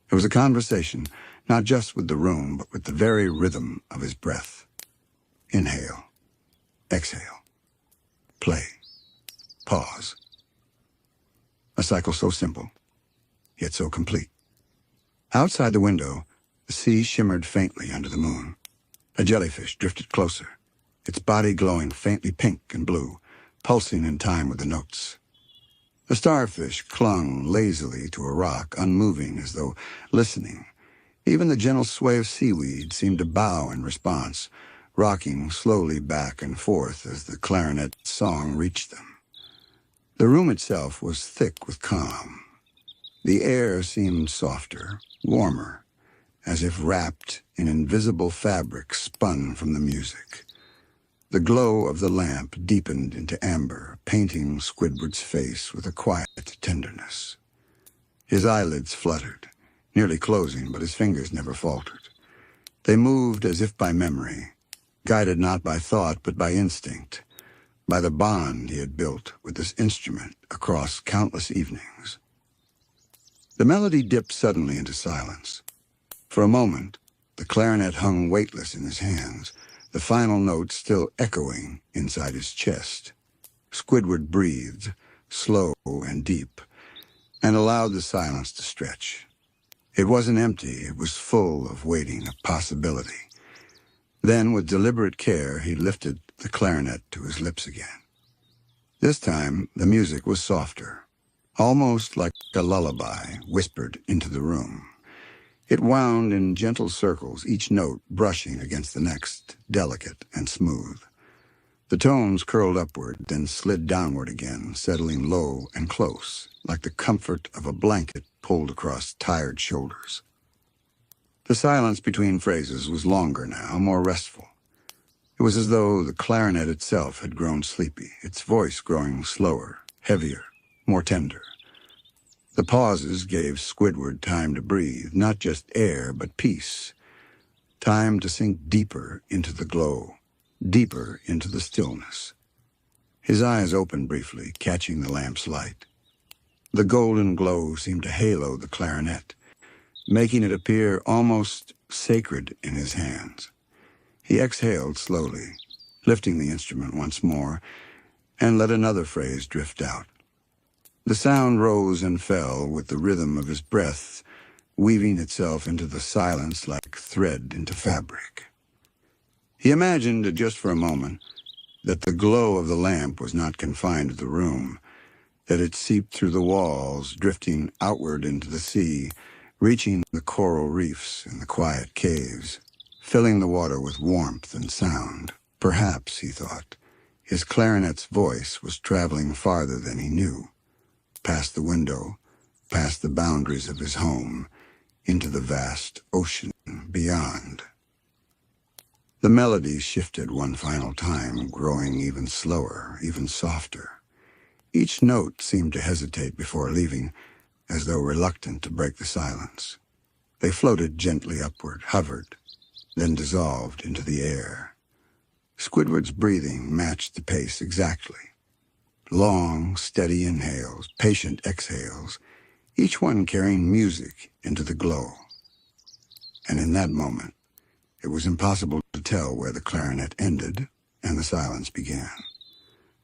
It was a conversation, not just with the room, but with the very rhythm of his breath. Inhale, exhale, play, pause. A cycle so simple, yet so complete. Outside the window, the sea shimmered faintly under the moon. A jellyfish drifted closer, its body glowing faintly pink and blue, pulsing in time with the notes. The starfish clung lazily to a rock, unmoving as though listening. Even the gentle sway of seaweed seemed to bow in response, rocking slowly back and forth as the clarinet song reached them. The room itself was thick with calm. The air seemed softer, warmer, as if wrapped in invisible fabric spun from the music. The glow of the lamp deepened into amber, painting Squidward's face with a quiet tenderness. His eyelids fluttered, nearly closing, but his fingers never faltered. They moved as if by memory, guided not by thought but by instinct, by the bond he had built with this instrument across countless evenings. The melody dipped suddenly into silence. For a moment, the clarinet hung weightless in his hands, the final note still echoing inside his chest. Squidward breathed, slow and deep, and allowed the silence to stretch. It wasn't empty, it was full of waiting, of possibility. Then, with deliberate care, he lifted the clarinet to his lips again. This time, the music was softer, almost like a lullaby whispered into the room. It wound in gentle circles, each note brushing against the next, delicate and smooth. The tones curled upward, then slid downward again, settling low and close, like the comfort of a blanket pulled across tired shoulders. The silence between phrases was longer now, more restful. It was as though the clarinet itself had grown sleepy, its voice growing slower, heavier, more tender. The pauses gave Squidward time to breathe, not just air, but peace. Time to sink deeper into the glow, deeper into the stillness. His eyes opened briefly, catching the lamp's light. The golden glow seemed to halo the clarinet, making it appear almost sacred in his hands. He exhaled slowly, lifting the instrument once more, and let another phrase drift out. The sound rose and fell with the rhythm of his breath, weaving itself into the silence like thread into fabric. He imagined, just for a moment, that the glow of the lamp was not confined to the room, that it seeped through the walls, drifting outward into the sea, reaching the coral reefs and the quiet caves, filling the water with warmth and sound. Perhaps, he thought, his clarinet's voice was traveling farther than he knew, past the window, past the boundaries of his home, into the vast ocean beyond. The melody shifted one final time, growing even slower, even softer. Each note seemed to hesitate before leaving, as though reluctant to break the silence. They floated gently upward, hovered, then dissolved into the air. Squidward's breathing matched the pace exactly. Long, steady inhales, patient exhales, each one carrying music into the glow. And in that moment, it was impossible to tell where the clarinet ended and the silence began.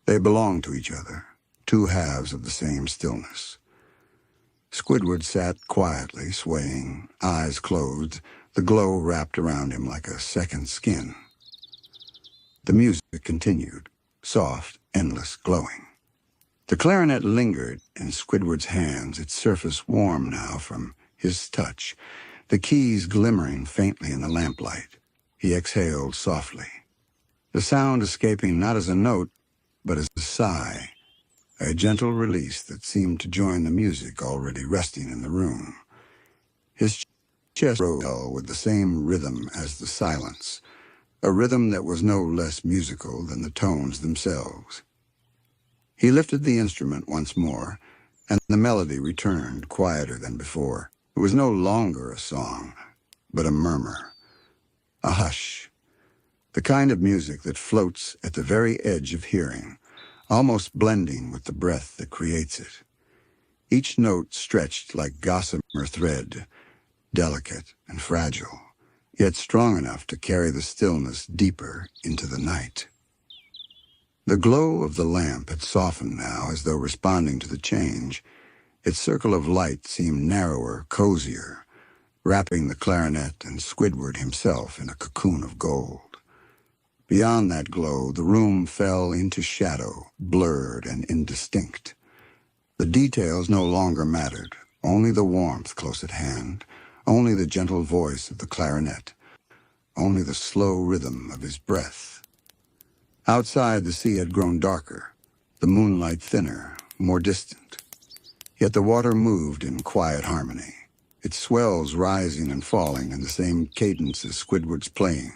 They belonged to each other, two halves of the same stillness. Squidward sat quietly, swaying, eyes closed, the glow wrapped around him like a second skin. The music continued, soft, endless, glowing. The clarinet lingered in Squidward's hands, its surface warm now from his touch, the keys glimmering faintly in the lamplight. He exhaled softly, the sound escaping not as a note, but as a sigh, a gentle release that seemed to join the music already resting in the room. His chest rose with the same rhythm as the silence, a rhythm that was no less musical than the tones themselves. He lifted the instrument once more, and the melody returned, quieter than before. It was no longer a song, but a murmur, a hush, the kind of music that floats at the very edge of hearing, almost blending with the breath that creates it. Each note stretched like gossamer thread, delicate and fragile, yet strong enough to carry the stillness deeper into the night. The glow of the lamp had softened now as though responding to the change. Its circle of light seemed narrower, cozier, wrapping the clarinet and Squidward himself in a cocoon of gold. Beyond that glow, the room fell into shadow, blurred and indistinct. The details no longer mattered, only the warmth close at hand, only the gentle voice of the clarinet, only the slow rhythm of his breath. Outside, the sea had grown darker, the moonlight thinner, more distant. Yet the water moved in quiet harmony, its swells rising and falling in the same cadence as Squidward's playing.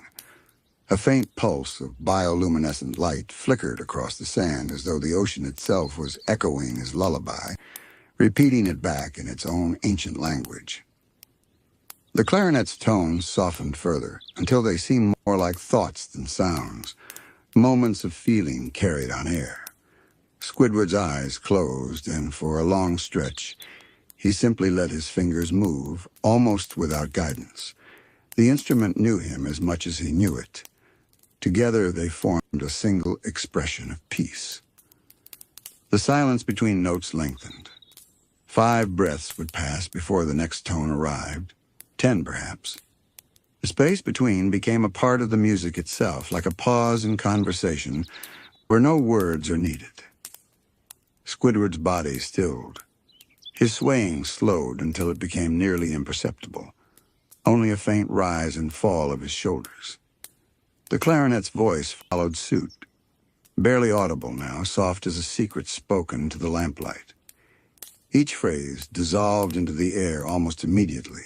A faint pulse of bioluminescent light flickered across the sand as though the ocean itself was echoing his lullaby, repeating it back in its own ancient language. The clarinet's tones softened further, until they seemed more like thoughts than sounds, moments of feeling carried on air. Squidward's eyes closed, and for a long stretch, he simply let his fingers move, almost without guidance. The instrument knew him as much as he knew it. Together they formed a single expression of peace. The silence between notes lengthened. 5 breaths would pass before the next tone arrived, 10 perhaps. The space between became a part of the music itself, like a pause in conversation where no words are needed. Squidward's body stilled. His swaying slowed until it became nearly imperceptible, only a faint rise and fall of his shoulders. The clarinet's voice followed suit, barely audible now, soft as a secret spoken to the lamplight. Each phrase dissolved into the air almost immediately,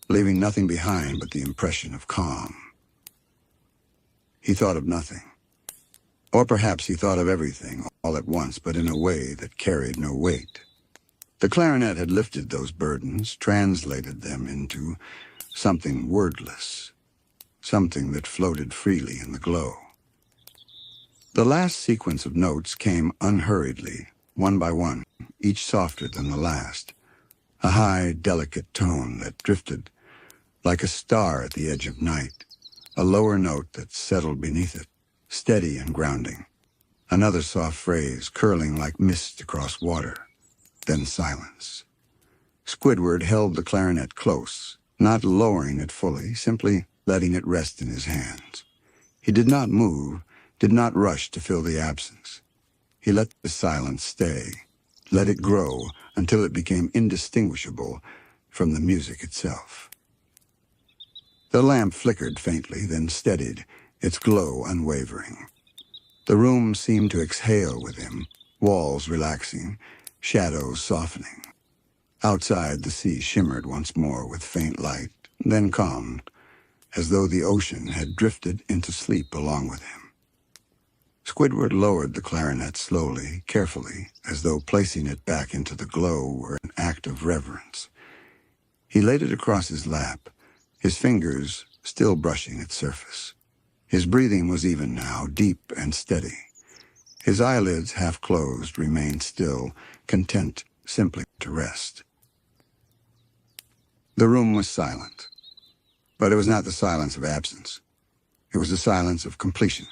leaving nothing behind but the impression of calm. He thought of nothing. Or perhaps he thought of everything all at once, but in a way that carried no weight. The clarinet had lifted those burdens, translated them into something wordless, something that floated freely in the glow. The last sequence of notes came unhurriedly, one by one, each softer than the last, a high, delicate tone that drifted like a star at the edge of night, a lower note that settled beneath it, steady and grounding. Another soft phrase curling like mist across water, then silence. Squidward held the clarinet close, not lowering it fully, simply letting it rest in his hands. He did not move, did not rush to fill the absence. He let the silence stay, let it grow until it became indistinguishable from the music itself. The lamp flickered faintly, then steadied, its glow unwavering. The room seemed to exhale with him, walls relaxing, shadows softening. Outside, the sea shimmered once more with faint light, then calmed, as though the ocean had drifted into sleep along with him. Squidward lowered the clarinet slowly, carefully, as though placing it back into the glow were an act of reverence. He laid it across his lap, his fingers still brushing its surface. His breathing was even now, deep and steady. His eyelids, half closed, remained still, content simply to rest. The room was silent, but it was not the silence of absence. It was the silence of completion,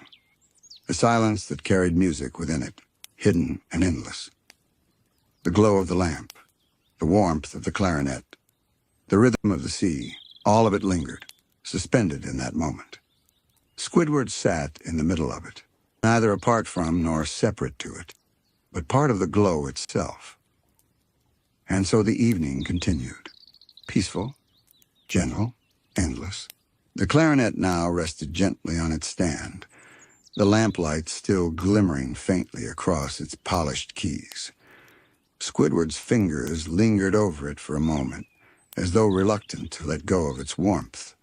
a silence that carried music within it, hidden and endless. The glow of the lamp, the warmth of the clarinet, the rhythm of the sea, all of it lingered, suspended in that moment. Squidward sat in the middle of it, neither apart from nor separate to it, but part of the glow itself. And so the evening continued, peaceful, gentle, endless. The clarinet now rested gently on its stand, the lamplight still glimmering faintly across its polished keys. Squidward's fingers lingered over it for a moment, as though reluctant to let go of its warmth.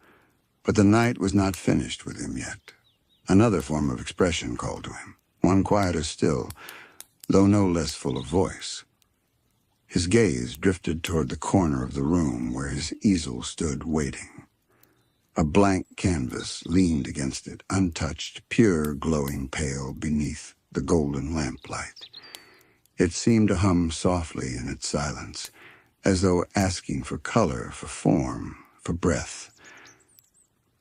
But the night was not finished with him yet. Another form of expression called to him, one quieter still, though no less full of voice. His gaze drifted toward the corner of the room where his easel stood waiting. A blank canvas leaned against it, untouched, pure, glowing pale beneath the golden lamplight. It seemed to hum softly in its silence, as though asking for color, for form, for breath.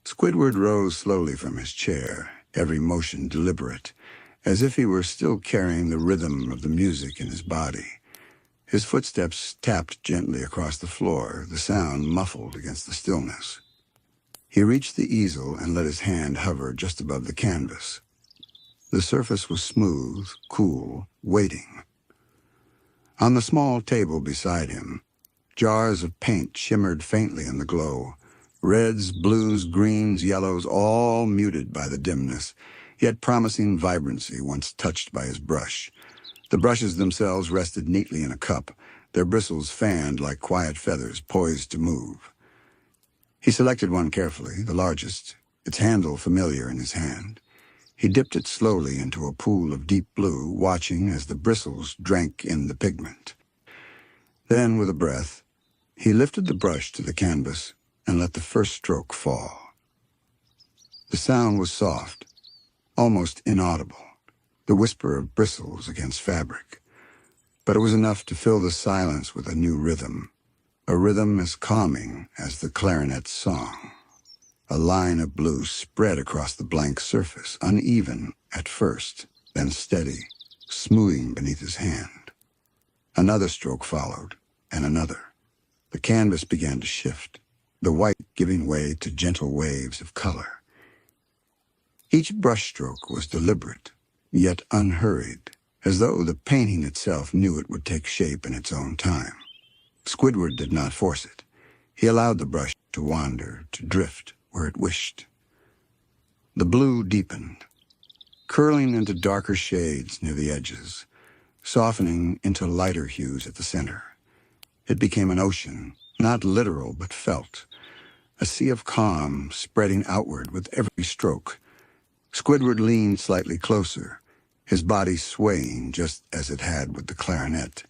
Squidward rose slowly from his chair, every motion deliberate, as if he were still carrying the rhythm of the music in his body. His footsteps tapped gently across the floor, the sound muffled against the stillness. He reached the easel and let his hand hover just above the canvas. The surface was smooth, cool, waiting. On the small table beside him, jars of paint shimmered faintly in the glow. Reds, blues, greens, yellows, all muted by the dimness, yet promising vibrancy once touched by his brush. The brushes themselves rested neatly in a cup, their bristles fanned like quiet feathers poised to move. He selected one carefully, the largest, its handle familiar in his hand. He dipped it slowly into a pool of deep blue, watching as the bristles drank in the pigment. Then, with a breath, he lifted the brush to the canvas and let the first stroke fall. The sound was soft, almost inaudible, the whisper of bristles against fabric. But it was enough to fill the silence with a new rhythm, a rhythm as calming as the clarinet's song. A line of blue spread across the blank surface, uneven at first, then steady, smoothing beneath his hand. Another stroke followed, and another. The canvas began to shift, the white giving way to gentle waves of color. Each brushstroke was deliberate, yet unhurried, as though the painting itself knew it would take shape in its own time. Squidward did not force it. He allowed the brush to wander, to drift where it wished. The blue deepened, curling into darker shades near the edges, softening into lighter hues at the center. It became an ocean, not literal but felt, a sea of calm spreading outward with every stroke. Squidward leaned slightly closer, his body swaying just as it had with the clarinet,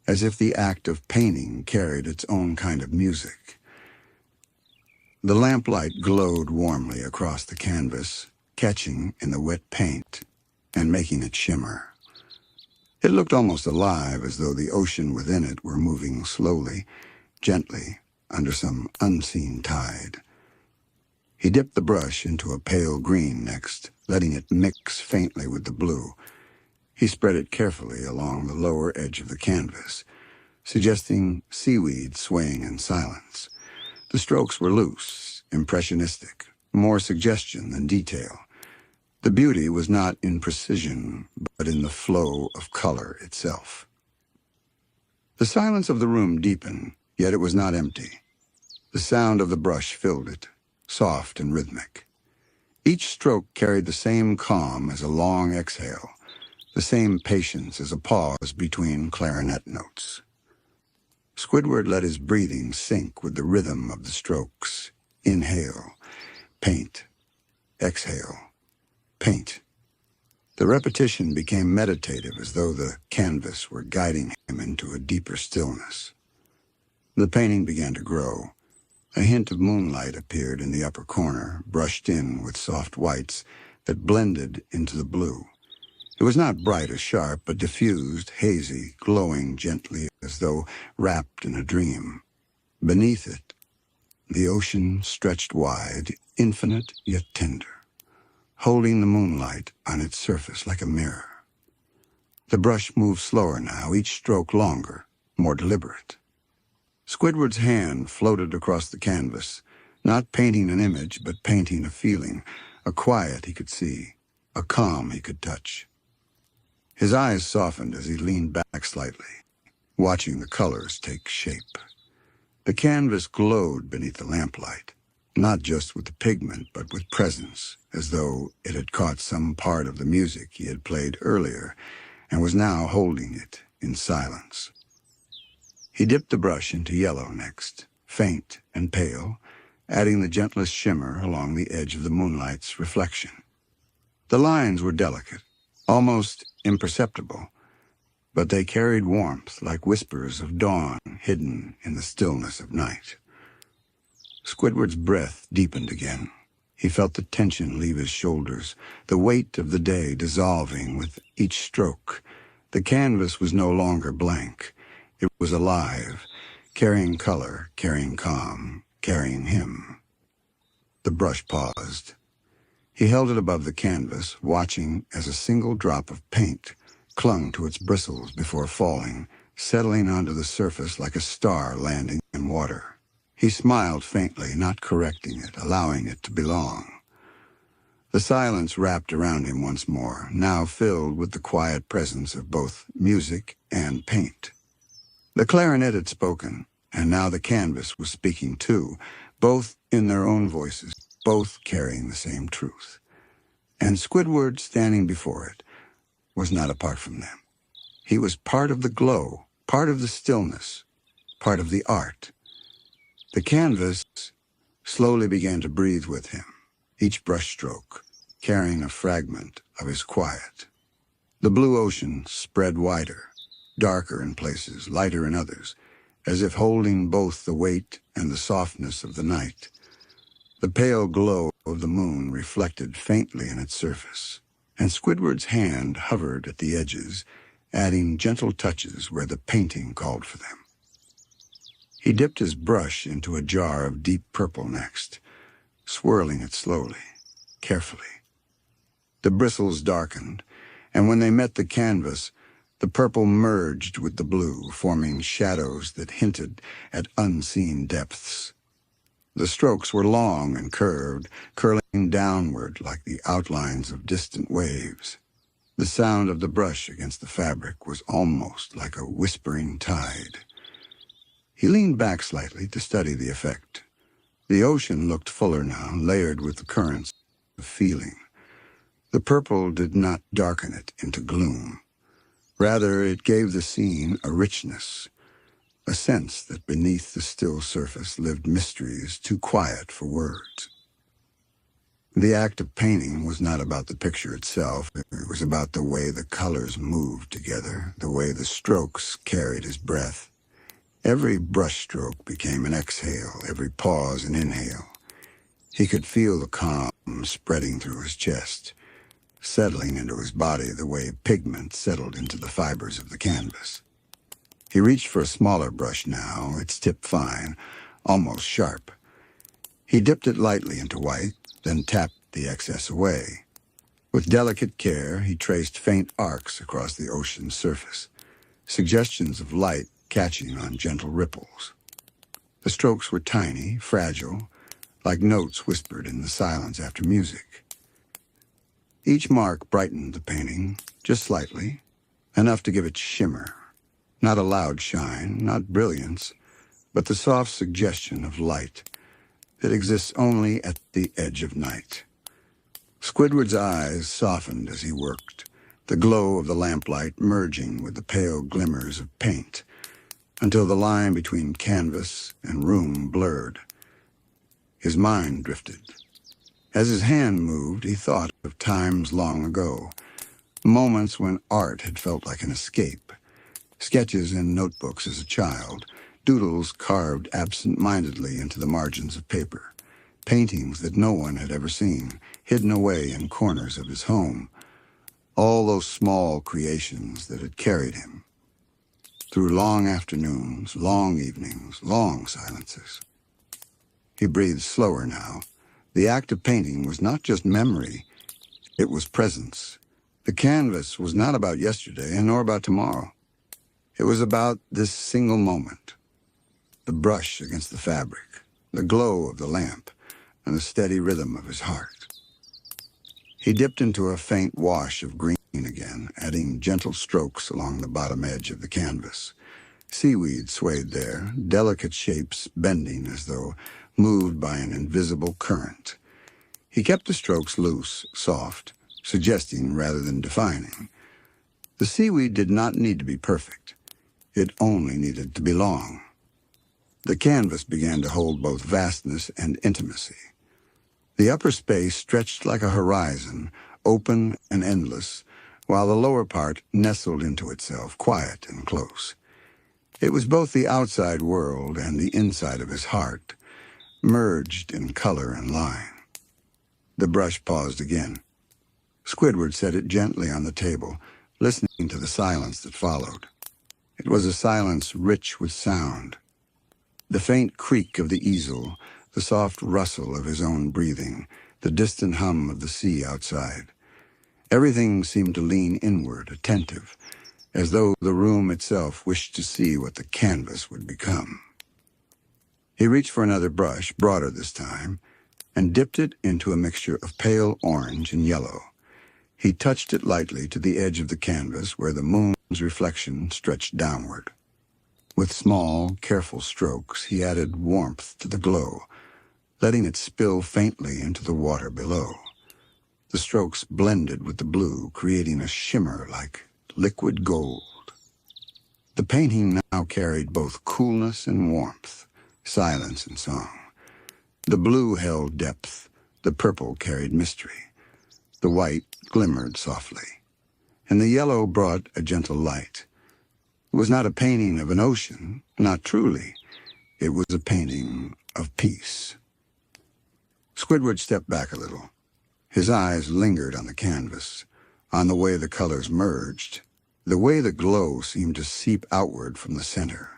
as if the act of painting carried its own kind of music. The lamplight glowed warmly across the canvas, catching in the wet paint and making it shimmer. It looked almost alive, as though the ocean within it were moving slowly, gently, under some unseen tide. He dipped the brush into a pale green next, letting it mix faintly with the blue. He spread it carefully along the lower edge of the canvas, suggesting seaweed swaying in silence. The strokes were loose, impressionistic, more suggestion than detail. The beauty was not in precision, but in the flow of color itself. The silence of the room deepened, yet it was not empty. The sound of the brush filled it, soft and rhythmic. Each stroke carried the same calm as a long exhale, the same patience as a pause between clarinet notes. Squidward let his breathing sink with the rhythm of the strokes. Inhale, paint, exhale, paint. The repetition became meditative, as though the canvas were guiding him into a deeper stillness. The painting began to grow. A hint of moonlight appeared in the upper corner, brushed in with soft whites that blended into the blue. It was not bright or sharp, but diffused, hazy, glowing gently as though wrapped in a dream. Beneath it, the ocean stretched wide, infinite yet tender, holding the moonlight on its surface like a mirror. The brush moved slower now, each stroke longer, more deliberate. Squidward's hand floated across the canvas, not painting an image, but painting a feeling, a quiet he could see, a calm he could touch. His eyes softened as he leaned back slightly, watching the colors take shape. The canvas glowed beneath the lamplight, not just with the pigment, but with presence, as though it had caught some part of the music he had played earlier and was now holding it in silence. He dipped the brush into yellow next, faint and pale, adding the gentlest shimmer along the edge of the moonlight's reflection. The lines were delicate, almost imperceptible, but they carried warmth like whispers of dawn hidden in the stillness of night. Squidward's breath deepened again. He felt the tension leave his shoulders, the weight of the day dissolving with each stroke. The canvas was no longer blank. It was alive, carrying color, carrying calm, carrying him. The brush paused. He held it above the canvas, watching as a single drop of paint clung to its bristles before falling, settling onto the surface like a star landing in water. He smiled faintly, not correcting it, allowing it to belong. The silence wrapped around him once more, now filled with the quiet presence of both music and paint. The clarinet had spoken, and now the canvas was speaking too, both in their own voices, both carrying the same truth. And Squidward, standing before it, was not apart from them. He was part of the glow, part of the stillness, part of the art. The canvas slowly began to breathe with him, each brushstroke carrying a fragment of his quiet. The blue ocean spread wider, darker in places, lighter in others, as if holding both the weight and the softness of the night. The pale glow of the moon reflected faintly in its surface, and Squidward's hand hovered at the edges, adding gentle touches where the painting called for them. He dipped his brush into a jar of deep purple next, swirling it slowly, carefully. The bristles darkened, and when they met the canvas, the purple merged with the blue, forming shadows that hinted at unseen depths. The strokes were long and curved, curling downward like the outlines of distant waves. The sound of the brush against the fabric was almost like a whispering tide. He leaned back slightly to study the effect. The ocean looked fuller now, layered with the currents of feeling. The purple did not darken it into gloom. Rather, it gave the scene a richness, a sense that beneath the still surface lived mysteries too quiet for words. The act of painting was not about the picture itself. It was about the way the colors moved together, the way the strokes carried his breath. Every brushstroke became an exhale, every pause an inhale. He could feel the calm spreading through his chest, settling into his body the way pigment settled into the fibers of the canvas. He reached for a smaller brush now, its tip fine, almost sharp. He dipped it lightly into white, then tapped the excess away. With delicate care, he traced faint arcs across the ocean's surface, suggestions of light catching on gentle ripples. The strokes were tiny, fragile, like notes whispered in the silence after music. Each mark brightened the painting, just slightly, enough to give it shimmer. Not a loud shine, not brilliance, but the soft suggestion of light that exists only at the edge of night. Squidward's eyes softened as he worked, the glow of the lamplight merging with the pale glimmers of paint, until the line between canvas and room blurred. His mind drifted. As his hand moved, he thought of times long ago, moments when art had felt like an escape. Sketches in notebooks as a child, doodles carved absent-mindedly into the margins of paper, paintings that no one had ever seen, hidden away in corners of his home. All those small creations that had carried him through long afternoons, long evenings, long silences. He breathed slower now. The act of painting was not just memory, it was presence. The canvas was not about yesterday, and nor about tomorrow. It was about this single moment. The brush against the fabric, the glow of the lamp, and the steady rhythm of his heart. He dipped into a faint wash of green again, adding gentle strokes along the bottom edge of the canvas. Seaweed swayed there, delicate shapes bending as though moved by an invisible current. He kept the strokes loose, soft, suggesting rather than defining. The seaweed did not need to be perfect. It only needed to belong. The canvas began to hold both vastness and intimacy. The upper space stretched like a horizon, open and endless, while the lower part nestled into itself, quiet and close. It was both the outside world and the inside of his heart, merged in color and line. The brush paused again. Squidward set it gently on the table, listening to the silence that followed. It was a silence rich with sound. The faint creak of the easel, the soft rustle of his own breathing, the distant hum of the sea outside. Everything seemed to lean inward, attentive, as though the room itself wished to see what the canvas would become. He reached for another brush, broader this time, and dipped it into a mixture of pale orange and yellow. He touched it lightly to the edge of the canvas where the moon's reflection stretched downward. With small, careful strokes, he added warmth to the glow, letting it spill faintly into the water below. The strokes blended with the blue, creating a shimmer like liquid gold. The painting now carried both coolness and warmth, silence and song. The blue held depth, the purple carried mystery. The white glimmered softly, and the yellow brought a gentle light. It was not a painting of an ocean, not truly. It was a painting of peace. Squidward stepped back a little. His eyes lingered on the canvas, on the way the colors merged, the way the glow seemed to seep outward from the center.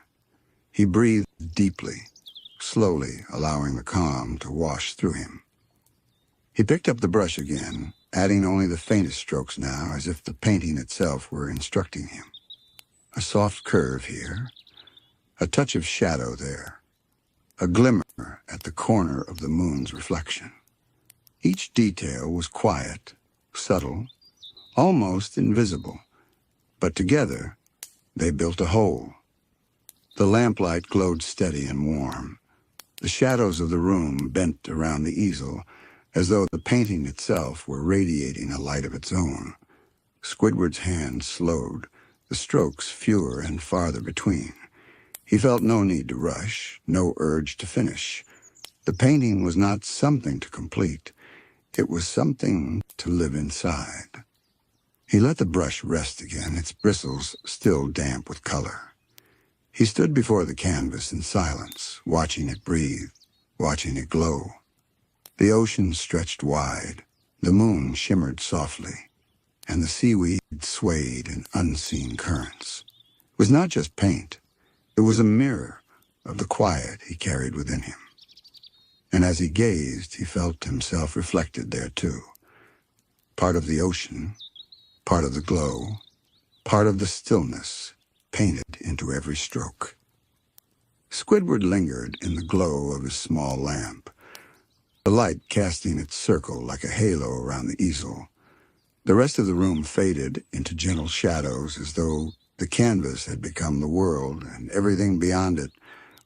He breathed deeply, slowly allowing the calm to wash through him. He picked up the brush again, adding only the faintest strokes now, as if the painting itself were instructing him. A soft curve here, a touch of shadow there, a glimmer at the corner of the moon's reflection. Each detail was quiet, subtle, almost invisible, but together they built a whole. The lamplight glowed steady and warm. The shadows of the room bent around the easel, as though the painting itself were radiating a light of its own. Squidward's hand slowed, the strokes fewer and farther between. He felt no need to rush, no urge to finish. The painting was not something to complete. It was something to live inside. He let the brush rest again, its bristles still damp with color. He stood before the canvas in silence, watching it breathe, watching it glow. The ocean stretched wide, the moon shimmered softly, and the seaweed swayed in unseen currents. It was not just paint. It was a mirror of the quiet he carried within him. And as he gazed, he felt himself reflected there too. Part of the ocean, part of the glow, part of the stillness painted into every stroke. Squidward lingered in the glow of his small lamp, the light casting its circle like a halo around the easel. The rest of the room faded into gentle shadows as though the canvas had become the world and everything beyond it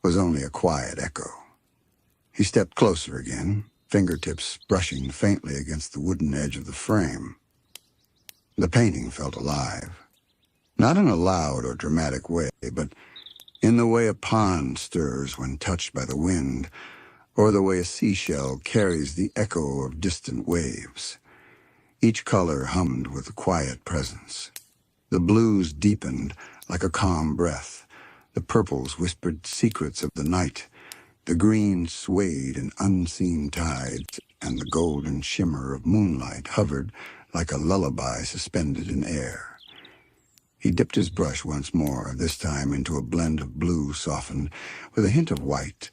was only a quiet echo. He stepped closer again, fingertips brushing faintly against the wooden edge of the frame. The painting felt alive, not in a loud or dramatic way, but in the way a pond stirs when touched by the wind, or the way a seashell carries the echo of distant waves. Each color hummed with a quiet presence. The blues deepened like a calm breath. The purples whispered secrets of the night. The green swayed in unseen tides, and the golden shimmer of moonlight hovered like a lullaby suspended in air. He dipped his brush once more, this time into a blend of blue softened with a hint of white,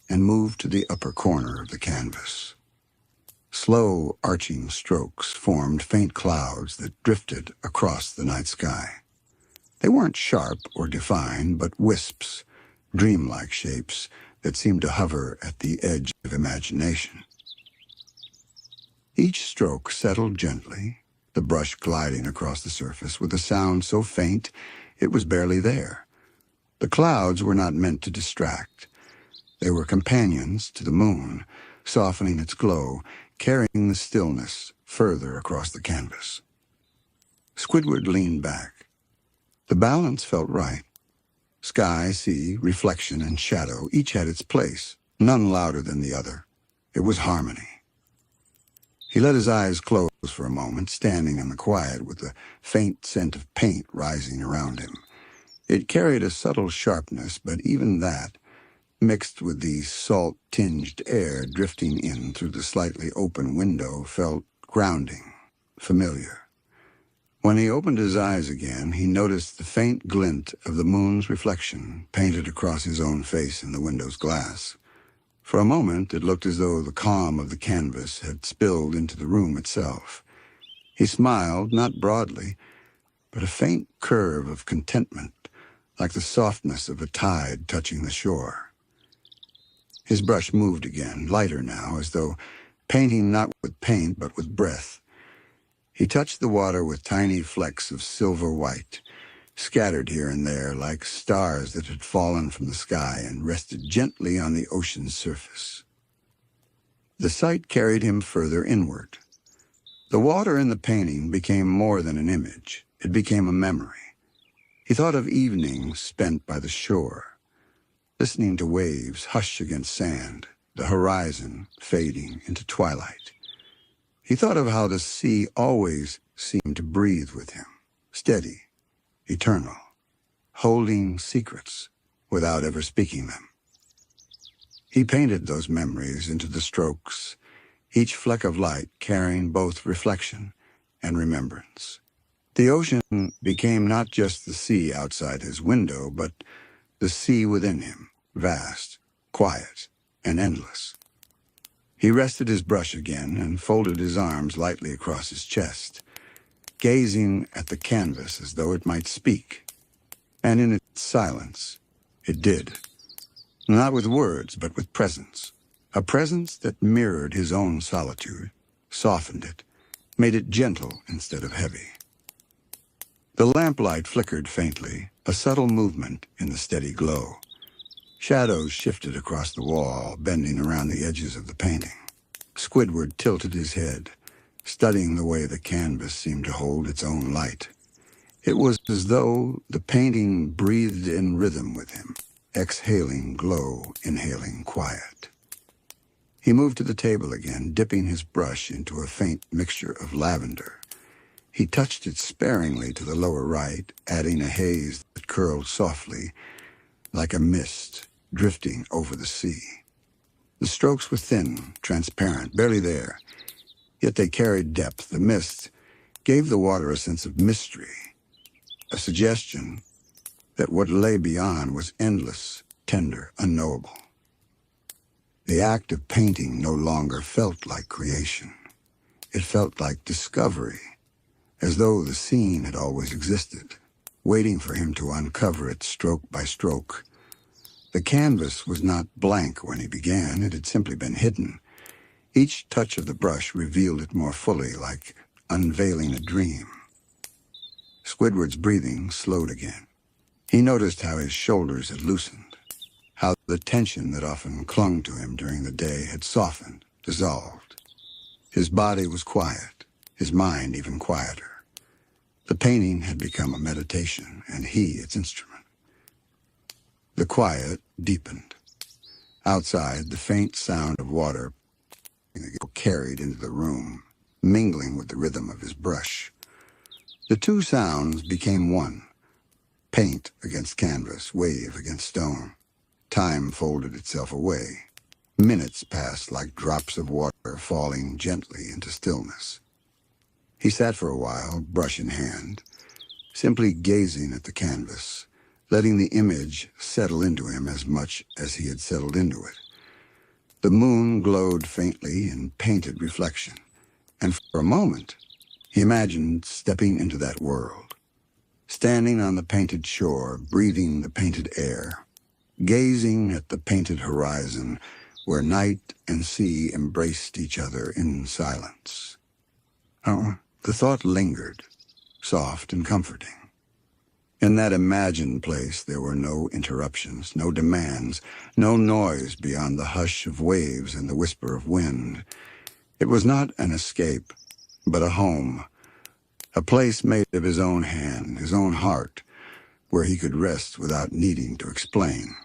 and moved to the upper corner of the canvas. Slow, arching strokes formed faint clouds that drifted across the night sky. They weren't sharp or defined, but wisps, dreamlike shapes that seemed to hover at the edge of imagination. Each stroke settled gently, the brush gliding across the surface with a sound so faint it was barely there. The clouds were not meant to distract. They were companions to the moon, softening its glow, carrying the stillness further across the canvas. Squidward leaned back. The balance felt right. Sky, sea, reflection, and shadow each had its place, none louder than the other. It was harmony. He let his eyes close for a moment, standing in the quiet with the faint scent of paint rising around him. It carried a subtle sharpness, but even that, mixed with the salt-tinged air drifting in through the slightly open window, felt grounding, familiar. When he opened his eyes again, he noticed the faint glint of the moon's reflection painted across his own face in the window's glass. For a moment, it looked as though the calm of the canvas had spilled into the room itself. He smiled, not broadly, but a faint curve of contentment, like the softness of a tide touching the shore. His brush moved again, lighter now, as though painting not with paint but with breath. He touched the water with tiny flecks of silver white, scattered here and there like stars that had fallen from the sky and rested gently on the ocean's surface. The sight carried him further inward. The water in the painting became more than an image. It became a memory. He thought of evenings spent by the shore, listening to waves hush against sand, the horizon fading into twilight. He thought of how the sea always seemed to breathe with him, steady, eternal, holding secrets without ever speaking them. He painted those memories into the strokes, each fleck of light carrying both reflection and remembrance. The ocean became not just the sea outside his window, but the sea within him, vast, quiet, and endless. He rested his brush again and folded his arms lightly across his chest, gazing at the canvas as though it might speak. And in its silence, it did. Not with words, but with presence. A presence that mirrored his own solitude, softened it, made it gentle instead of heavy. The lamplight flickered faintly, a subtle movement in the steady glow. Shadows shifted across the wall, bending around the edges of the painting. Squidward tilted his head, studying the way the canvas seemed to hold its own light. It was as though the painting breathed in rhythm with him, exhaling glow, inhaling quiet. He moved to the table again, dipping his brush into a faint mixture of lavender. He touched it sparingly to the lower right, adding a haze that curled softly, like a mist drifting over the sea. The strokes were thin, transparent, barely there, yet they carried depth. The mist gave the water a sense of mystery, a suggestion that what lay beyond was endless, tender, unknowable. The act of painting no longer felt like creation. It felt like discovery, as though the scene had always existed, waiting for him to uncover it stroke by stroke. The canvas was not blank when he began. It had simply been hidden. Each touch of the brush revealed it more fully, like unveiling a dream. Squidward's breathing slowed again. He noticed how his shoulders had loosened, how the tension that often clung to him during the day had softened, dissolved. His body was quiet, his mind even quieter. The painting had become a meditation, and he its instrument. The quiet deepened. Outside, the faint sound of water carried into the room, mingling with the rhythm of his brush. The two sounds became one. Paint against canvas, wave against stone. Time folded itself away. Minutes passed like drops of water falling gently into stillness. He sat for a while, brush in hand, simply gazing at the canvas, letting the image settle into him as much as he had settled into it. The moon glowed faintly in painted reflection, and for a moment, he imagined stepping into that world, standing on the painted shore, breathing the painted air, gazing at the painted horizon where night and sea embraced each other in silence. Oh, the thought lingered, soft and comforting. In that imagined place, there were no interruptions, no demands, no noise beyond the hush of waves and the whisper of wind. It was not an escape, but a home, a place made of his own hand, his own heart, where he could rest without needing to explain.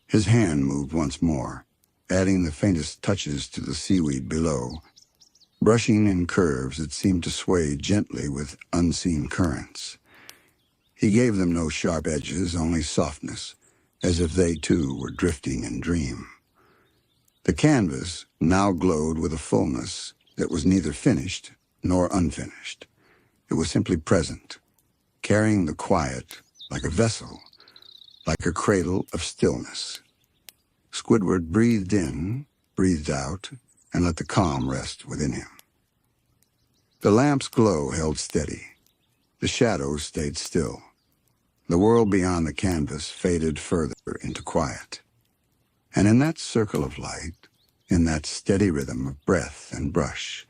His hand moved once more, adding the faintest touches to the seaweed below, brushing in curves that seemed to sway gently with unseen currents. He gave them no sharp edges, only softness, as if they too were drifting in dream. The canvas now glowed with a fullness that was neither finished nor unfinished. It was simply present, carrying the quiet like a vessel, like a cradle of stillness. Squidward breathed in, breathed out, and let the calm rest within him. The lamp's glow held steady. The shadows stayed still. The world beyond the canvas faded further into quiet. And in that circle of light, in that steady rhythm of breath and brush,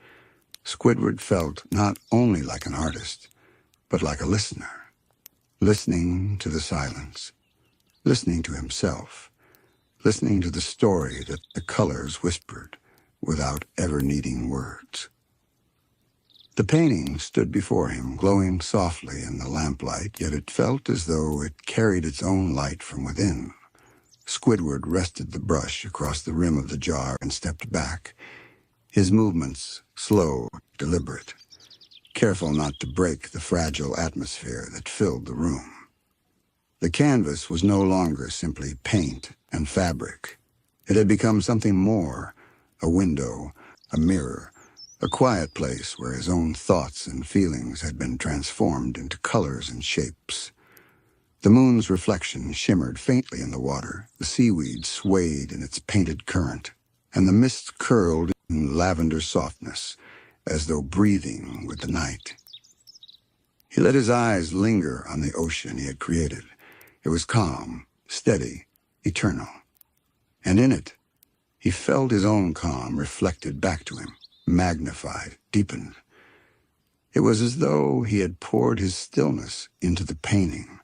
Squidward felt not only like an artist, but like a listener, listening to the silence, listening to himself, listening to the story that the colors whispered without ever needing words. The painting stood before him, glowing softly in the lamplight, yet it felt as though it carried its own light from within. Squidward rested the brush across the rim of the jar and stepped back, his movements slow, deliberate, careful not to break the fragile atmosphere that filled the room. The canvas was no longer simply paint and fabric. It had become something more, a window, a mirror, a quiet place where his own thoughts and feelings had been transformed into colors and shapes. The moon's reflection shimmered faintly in the water, the seaweed swayed in its painted current, and the mist curled in lavender softness, as though breathing with the night. He let his eyes linger on the ocean he had created. It was calm, steady, eternal. And in it, he felt his own calm reflected back to him, magnified, deepened. It was as though he had poured his stillness into the painting,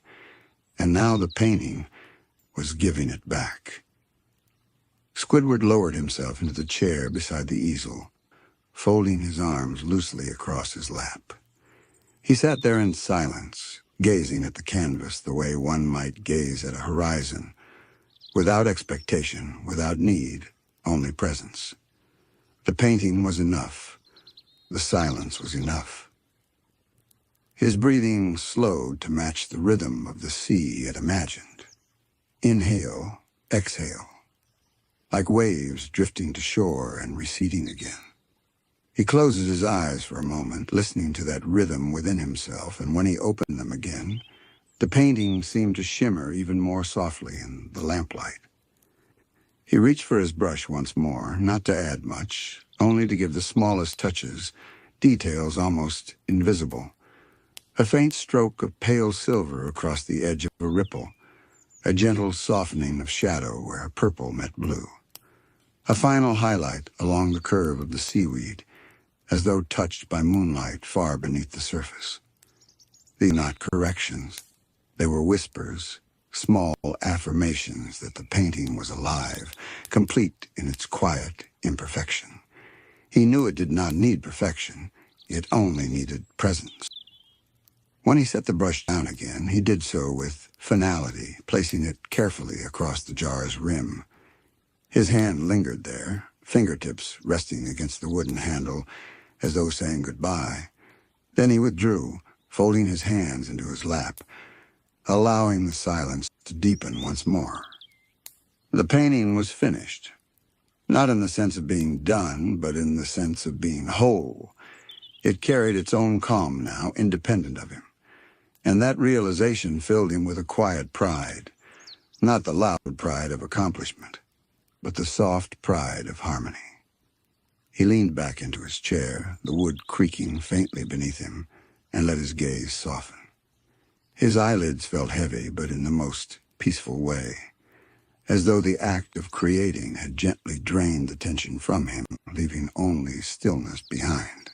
and now the painting was giving it back. Squidward lowered himself into the chair beside the easel, folding his arms loosely across his lap. He sat there in silence, gazing at the canvas the way one might gaze at a horizon, without expectation, without need, only presence. The painting was enough. The silence was enough. His breathing slowed to match the rhythm of the sea he had imagined. Inhale, exhale, like waves drifting to shore and receding again. He closed his eyes for a moment, listening to that rhythm within himself, and when he opened them again, the painting seemed to shimmer even more softly in the lamplight. He reached for his brush once more, not to add much, only to give the smallest touches, details almost invisible. A faint stroke of pale silver across the edge of a ripple, a gentle softening of shadow where purple met blue. A final highlight along the curve of the seaweed, as though touched by moonlight far beneath the surface. These were not corrections. They were whispers, small affirmations that the painting was alive, complete in its quiet imperfection. He knew it did not need perfection. It only needed presence. When he set the brush down again, he did so with finality, placing it carefully across the jar's rim. His hand lingered there, fingertips resting against the wooden handle, as though saying goodbye. Then he withdrew, folding his hands into his lap, allowing the silence to deepen once more. The painting was finished, not in the sense of being done, but in the sense of being whole. It carried its own calm now, independent of him. And that realization filled him with a quiet pride, not the loud pride of accomplishment, but the soft pride of harmony. He leaned back into his chair, the wood creaking faintly beneath him, and let his gaze soften. His eyelids felt heavy, but in the most peaceful way, as though the act of creating had gently drained the tension from him, leaving only stillness behind.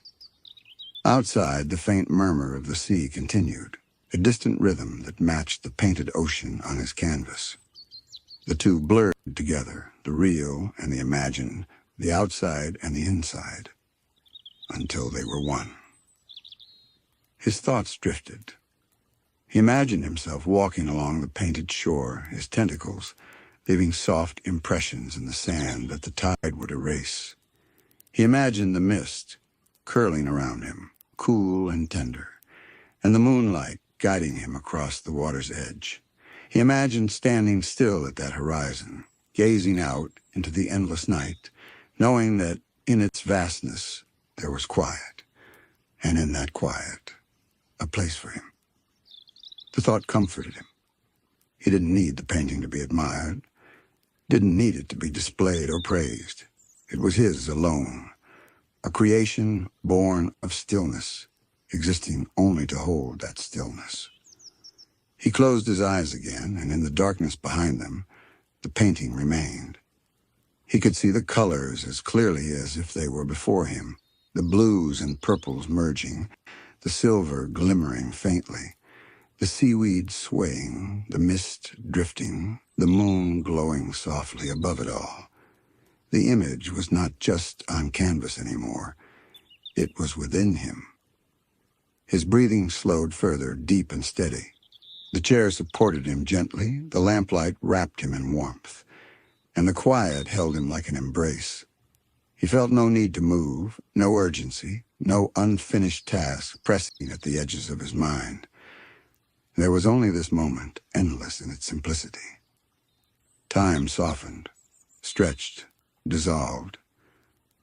Outside, the faint murmur of the sea continued, a distant rhythm that matched the painted ocean on his canvas. The two blurred together, the real and the imagined, the outside and the inside, until they were one. His thoughts drifted. He imagined himself walking along the painted shore, his tentacles leaving soft impressions in the sand that the tide would erase. He imagined the mist curling around him, cool and tender, and the moonlight guiding him across the water's edge. He imagined standing still at that horizon, gazing out into the endless night, knowing that in its vastness there was quiet, and in that quiet, a place for him. The thought comforted him. He didn't need the painting to be admired, didn't need it to be displayed or praised. It was his alone, a creation born of stillness, existing only to hold that stillness. He closed his eyes again, and in the darkness behind them, the painting remained. He could see the colors as clearly as if they were before him, the blues and purples merging, the silver glimmering faintly, the seaweed swaying, the mist drifting, the moon glowing softly above it all. The image was not just on canvas anymore. It was within him. His breathing slowed further, deep and steady. The chair supported him gently, the lamplight wrapped him in warmth, and the quiet held him like an embrace. He felt no need to move, no urgency, no unfinished task pressing at the edges of his mind. There was only this moment, endless in its simplicity. Time softened, stretched, dissolved.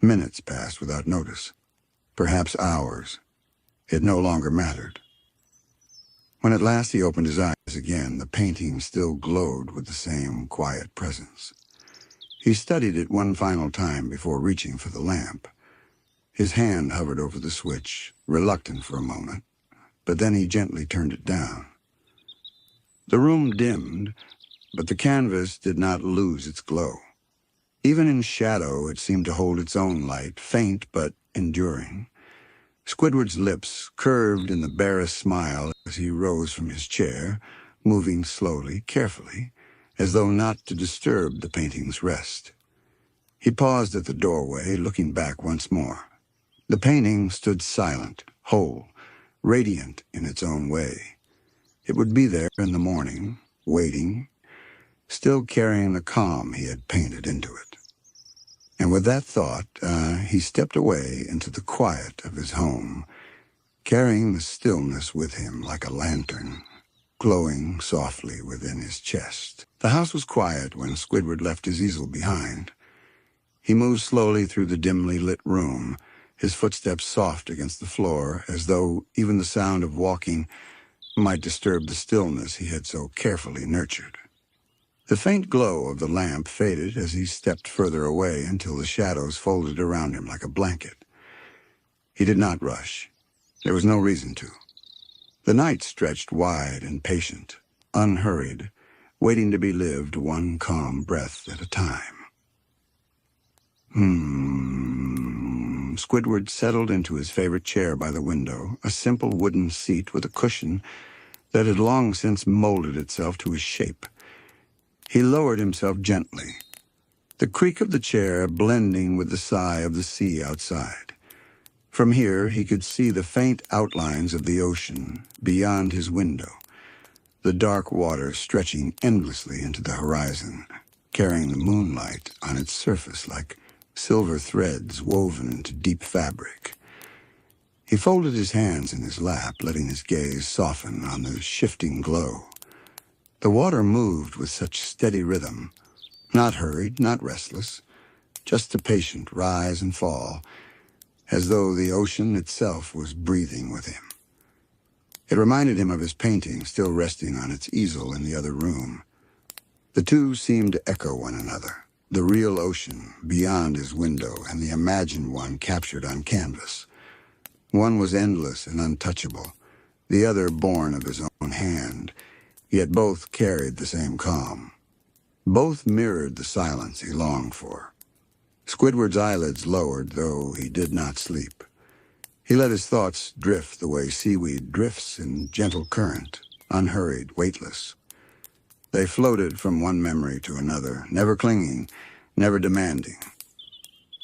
Minutes passed without notice, perhaps hours. It no longer mattered. When at last he opened his eyes again, the painting still glowed with the same quiet presence. He studied it one final time before reaching for the lamp. His hand hovered over the switch, reluctant for a moment, but then he gently turned it down. The room dimmed, but the canvas did not lose its glow. Even in shadow, it seemed to hold its own light, faint but enduring. Squidward's lips curved in the barest smile as he rose from his chair, moving slowly, carefully, as though not to disturb the painting's rest. He paused at the doorway, looking back once more. The painting stood silent, whole, radiant in its own way. It would be there in the morning, waiting, still carrying the calm he had painted into it. And with that thought, he stepped away into the quiet of his home, carrying the stillness with him like a lantern, glowing softly within his chest. The house was quiet when Squidward left his easel behind. He moved slowly through the dimly lit room, his footsteps soft against the floor, as though even the sound of walking might disturb the stillness he had so carefully nurtured. The faint glow of the lamp faded as he stepped further away until the shadows folded around him like a blanket. He did not rush. There was no reason to. The night stretched wide and patient, unhurried, waiting to be lived one calm breath at a time. Squidward settled into his favorite chair by the window, a simple wooden seat with a cushion that had long since molded itself to his shape. He lowered himself gently, the creak of the chair blending with the sigh of the sea outside. From here, he could see the faint outlines of the ocean beyond his window, the dark water stretching endlessly into the horizon, carrying the moonlight on its surface like silver threads woven into deep fabric. He folded his hands in his lap, letting his gaze soften on the shifting glow. The water moved with such steady rhythm, not hurried, not restless, just a patient rise and fall, as though the ocean itself was breathing with him. It reminded him of his painting still resting on its easel in the other room. The two seemed to echo one another, the real ocean beyond his window and the imagined one captured on canvas. One was endless and untouchable, the other born of his own hand, yet both carried the same calm. Both mirrored the silence he longed for. Squidward's eyelids lowered, though he did not sleep. He let his thoughts drift the way seaweed drifts in gentle current, unhurried, weightless. They floated from one memory to another, never clinging, never demanding.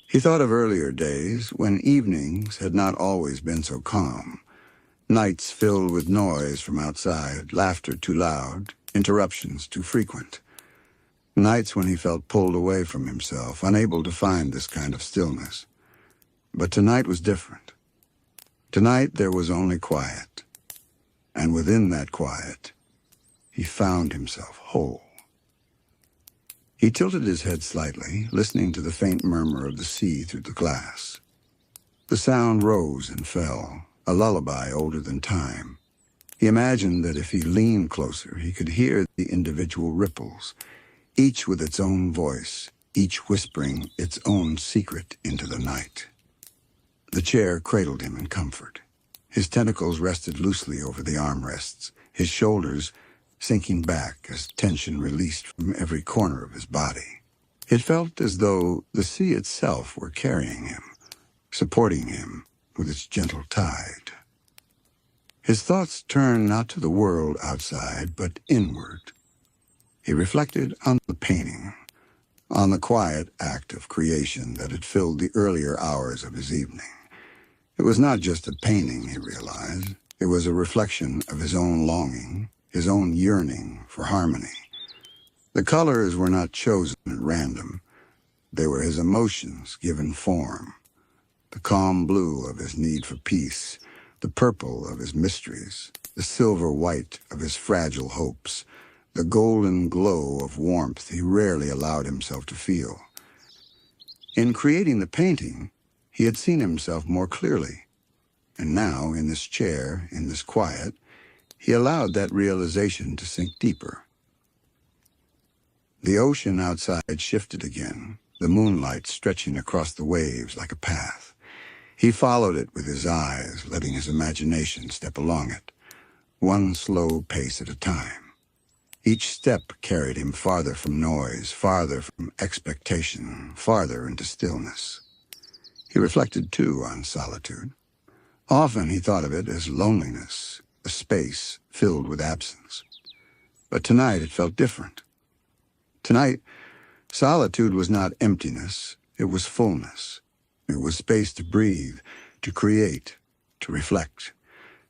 He thought of earlier days when evenings had not always been so calm. Nights filled with noise from outside, laughter too loud, interruptions too frequent. Nights when he felt pulled away from himself, unable to find this kind of stillness. But tonight was different. Tonight there was only quiet. And within that quiet, he found himself whole. He tilted his head slightly, listening to the faint murmur of the sea through the glass. The sound rose and fell, a lullaby older than time. He imagined that if he leaned closer, he could hear the individual ripples, each with its own voice, each whispering its own secret into the night. The chair cradled him in comfort. His tentacles rested loosely over the armrests, his shoulders sinking back as tension released from every corner of his body. It felt as though the sea itself were carrying him, supporting him with its gentle tide. His thoughts turned not to the world outside, but inward. He reflected on the painting, on the quiet act of creation that had filled the earlier hours of his evening. It was not just a painting, he realized. It was a reflection of his own longing, his own yearning for harmony. The colors were not chosen at random. They were his emotions given form. The calm blue of his need for peace, the purple of his mysteries, the silver white of his fragile hopes, the golden glow of warmth he rarely allowed himself to feel. In creating the painting, he had seen himself more clearly, and now, in this chair, in this quiet, he allowed that realization to sink deeper. The ocean outside shifted again, the moonlight stretching across the waves like a path. He followed it with his eyes, letting his imagination step along it, one slow pace at a time. Each step carried him farther from noise, farther from expectation, farther into stillness. He reflected, too, on solitude. Often he thought of it as loneliness, a space filled with absence. But tonight it felt different. Tonight, solitude was not emptiness, it was fullness. It was space to breathe, to create, to reflect.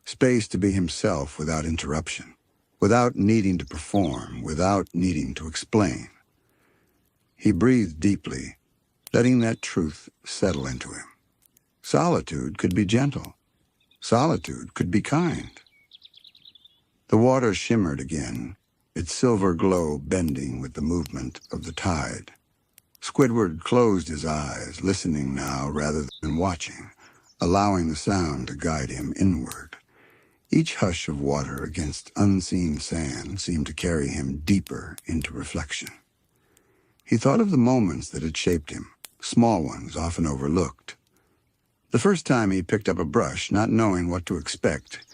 Space to be himself without interruption, without needing to perform, without needing to explain. He breathed deeply, letting that truth settle into him. Solitude could be gentle. Solitude could be kind. The water shimmered again, its silver glow bending with the movement of the tide. Squidward closed his eyes, listening now rather than watching, allowing the sound to guide him inward. Each hush of water against unseen sand seemed to carry him deeper into reflection. He thought of the moments that had shaped him, small ones often overlooked. The first time he picked up a brush, not knowing what to expect,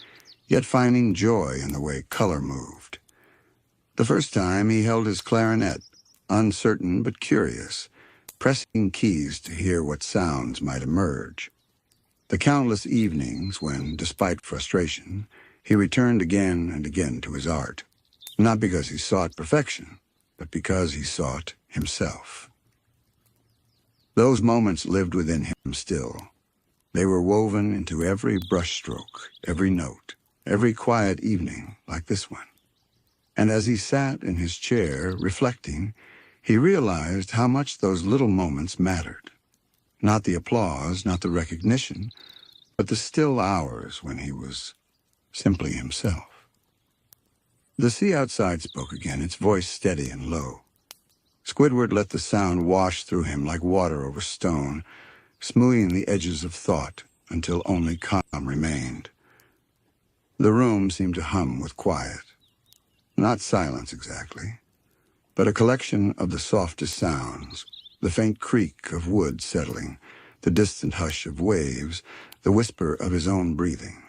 yet finding joy in the way color moved. The first time he held his clarinet, uncertain but curious, pressing keys to hear what sounds might emerge. The countless evenings when, despite frustration, he returned again and again to his art, not because he sought perfection, but because he sought himself. Those moments lived within him still. They were woven into every brushstroke, every note, every quiet evening like this one. And as he sat in his chair, reflecting, he realized how much those little moments mattered. Not the applause, not the recognition, but the still hours when he was simply himself. The sea outside spoke again, its voice steady and low. Squidward let the sound wash through him like water over stone, smoothing the edges of thought until only calm remained. The room seemed to hum with quiet. Not silence exactly, but a collection of the softest sounds, the faint creak of wood settling, the distant hush of waves, the whisper of his own breathing.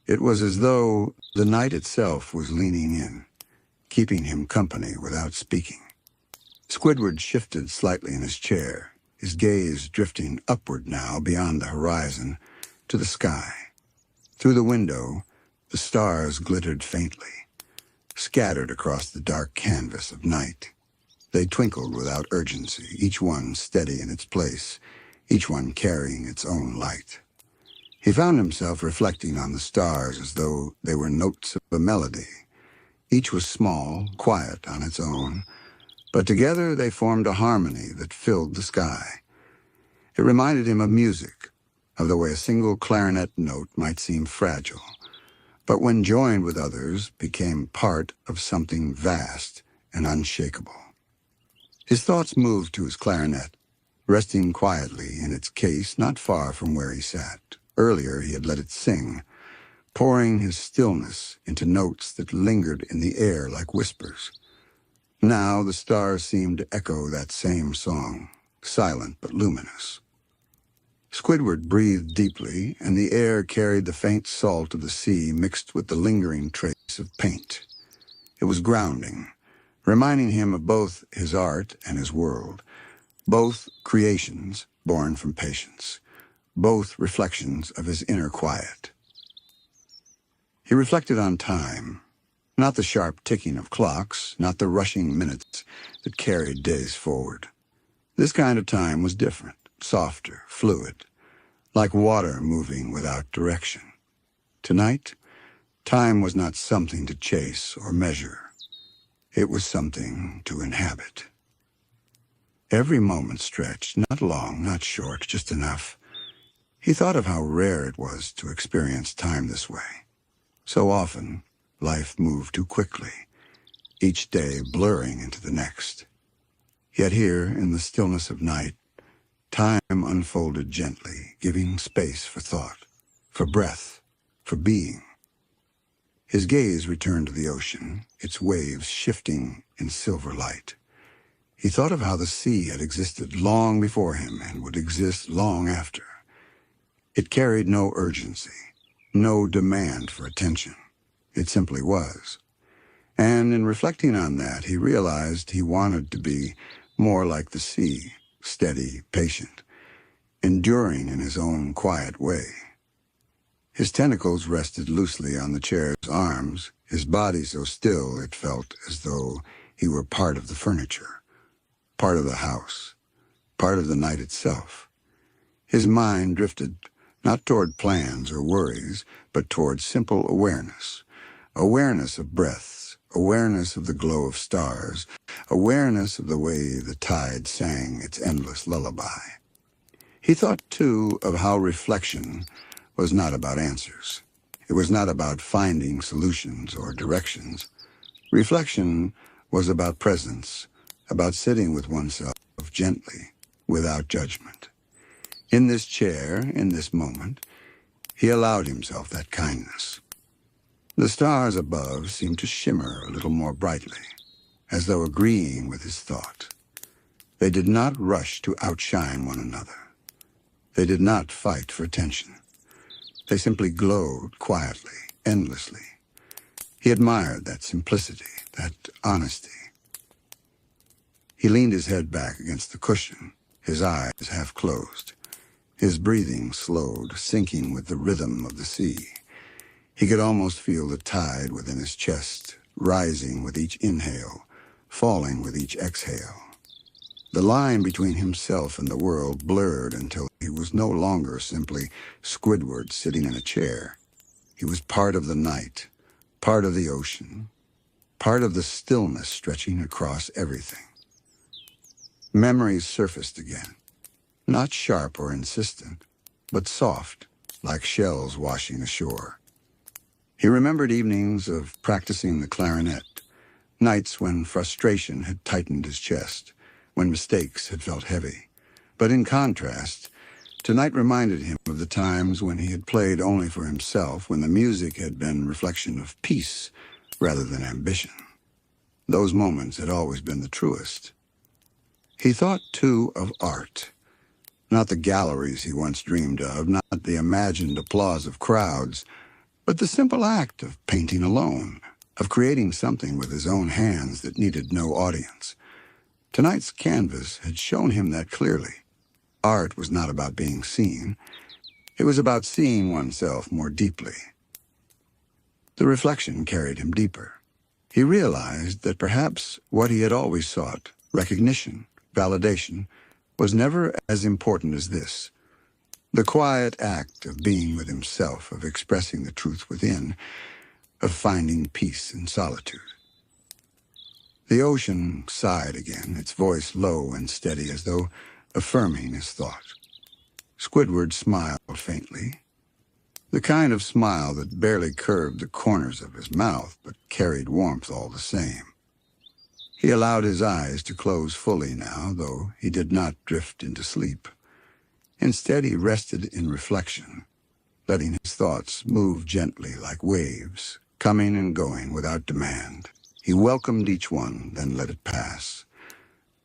It was as though the night itself was leaning in, keeping him company without speaking. Squidward shifted slightly in his chair, his gaze drifting upward now beyond the horizon to the sky. Through the window, the stars glittered faintly, scattered across the dark canvas of night. They twinkled without urgency, each one steady in its place, each one carrying its own light. He found himself reflecting on the stars as though they were notes of a melody. Each was small, quiet on its own, but together they formed a harmony that filled the sky. It reminded him of music, of the way a single clarinet note might seem fragile, but when joined with others, became part of something vast and unshakable. His thoughts moved to his clarinet, resting quietly in its case not far from where he sat. Earlier he had let it sing, pouring his stillness into notes that lingered in the air like whispers. Now the stars seemed to echo that same song, silent but luminous. Squidward breathed deeply, and the air carried the faint salt of the sea mixed with the lingering trace of paint. It was grounding, reminding him of both his art and his world, both creations born from patience, both reflections of his inner quiet. He reflected on time, not the sharp ticking of clocks, not the rushing minutes that carried days forward. This kind of time was different, softer, fluid, like water moving without direction. Tonight, time was not something to chase or measure. It was something to inhabit. Every moment stretched, not long, not short, just enough. He thought of how rare it was to experience time this way. So often, life moved too quickly, each day blurring into the next. Yet here, in the stillness of night, time unfolded gently, giving space for thought, for breath, for being. His gaze returned to the ocean, its waves shifting in silver light. He thought of how the sea had existed long before him and would exist long after. It carried no urgency, no demand for attention. It simply was. And in reflecting on that, he realized he wanted to be more like the sea, steady, patient, enduring in his own quiet way. His tentacles rested loosely on the chair's arms, his body so still it felt as though he were part of the furniture, part of the house, part of the night itself. His mind drifted not toward plans or worries, but toward simple awareness. Awareness of breaths, awareness of the glow of stars, awareness of the way the tide sang its endless lullaby. He thought, too, of how reflection was not about answers. It was not about finding solutions or directions. Reflection was about presence, about sitting with oneself gently, without judgment. In this chair, in this moment, he allowed himself that kindness. The stars above seemed to shimmer a little more brightly, as though agreeing with his thought. They did not rush to outshine one another. They did not fight for attention. They simply glowed quietly, endlessly. He admired that simplicity, that honesty. He leaned his head back against the cushion, his eyes half closed. His breathing slowed, sinking with the rhythm of the sea. He could almost feel the tide within his chest, rising with each inhale, falling with each exhale. The line between himself and the world blurred until he was no longer simply Squidward sitting in a chair. He was part of the night, part of the ocean, part of the stillness stretching across everything. Memories surfaced again, not sharp or insistent, but soft, like shells washing ashore. He remembered evenings of practicing the clarinet, nights when frustration had tightened his chest, when mistakes had felt heavy. But in contrast, tonight reminded him of the times when he had played only for himself, when the music had been reflection of peace rather than ambition. Those moments had always been the truest. He thought, too, of art. Not the galleries he once dreamed of, not the imagined applause of crowds, but the simple act of painting alone, of creating something with his own hands that needed no audience. Tonight's canvas had shown him that clearly. Art was not about being seen. It was about seeing oneself more deeply. The reflection carried him deeper. He realized that perhaps what he had always sought, recognition, validation, was never as important as this. The quiet act of being with himself, of expressing the truth within, of finding peace in solitude. The ocean sighed again, its voice low and steady, as though affirming his thought. Squidward smiled faintly. The kind of smile that barely curved the corners of his mouth but carried warmth all the same. He allowed his eyes to close fully now, though he did not drift into sleep. Instead, he rested in reflection, letting his thoughts move gently like waves, coming and going without demand. He welcomed each one, then let it pass,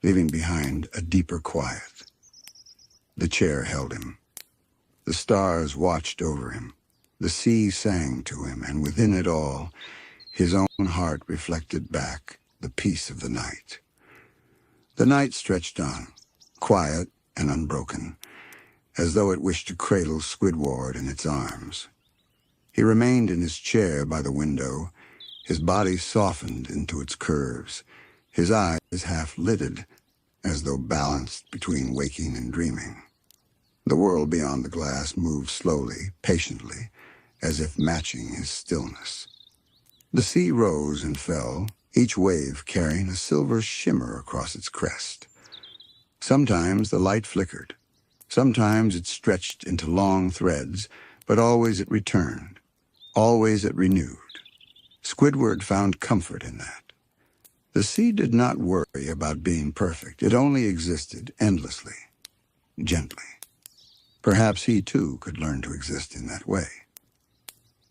leaving behind a deeper quiet. The chair held him. The stars watched over him. The sea sang to him, and within it all, his own heart reflected back the peace of the night. The night stretched on, quiet and unbroken, as though it wished to cradle Squidward in its arms. He remained in his chair by the window, his body softened into its curves, his eyes half-lidded, as though balanced between waking and dreaming. The world beyond the glass moved slowly, patiently, as if matching his stillness. The sea rose and fell, each wave carrying a silver shimmer across its crest. Sometimes the light flickered. Sometimes it stretched into long threads, but always it returned. Always it renewed. Squidward found comfort in that. The sea did not worry about being perfect. It only existed endlessly, gently. Perhaps he, too, could learn to exist in that way.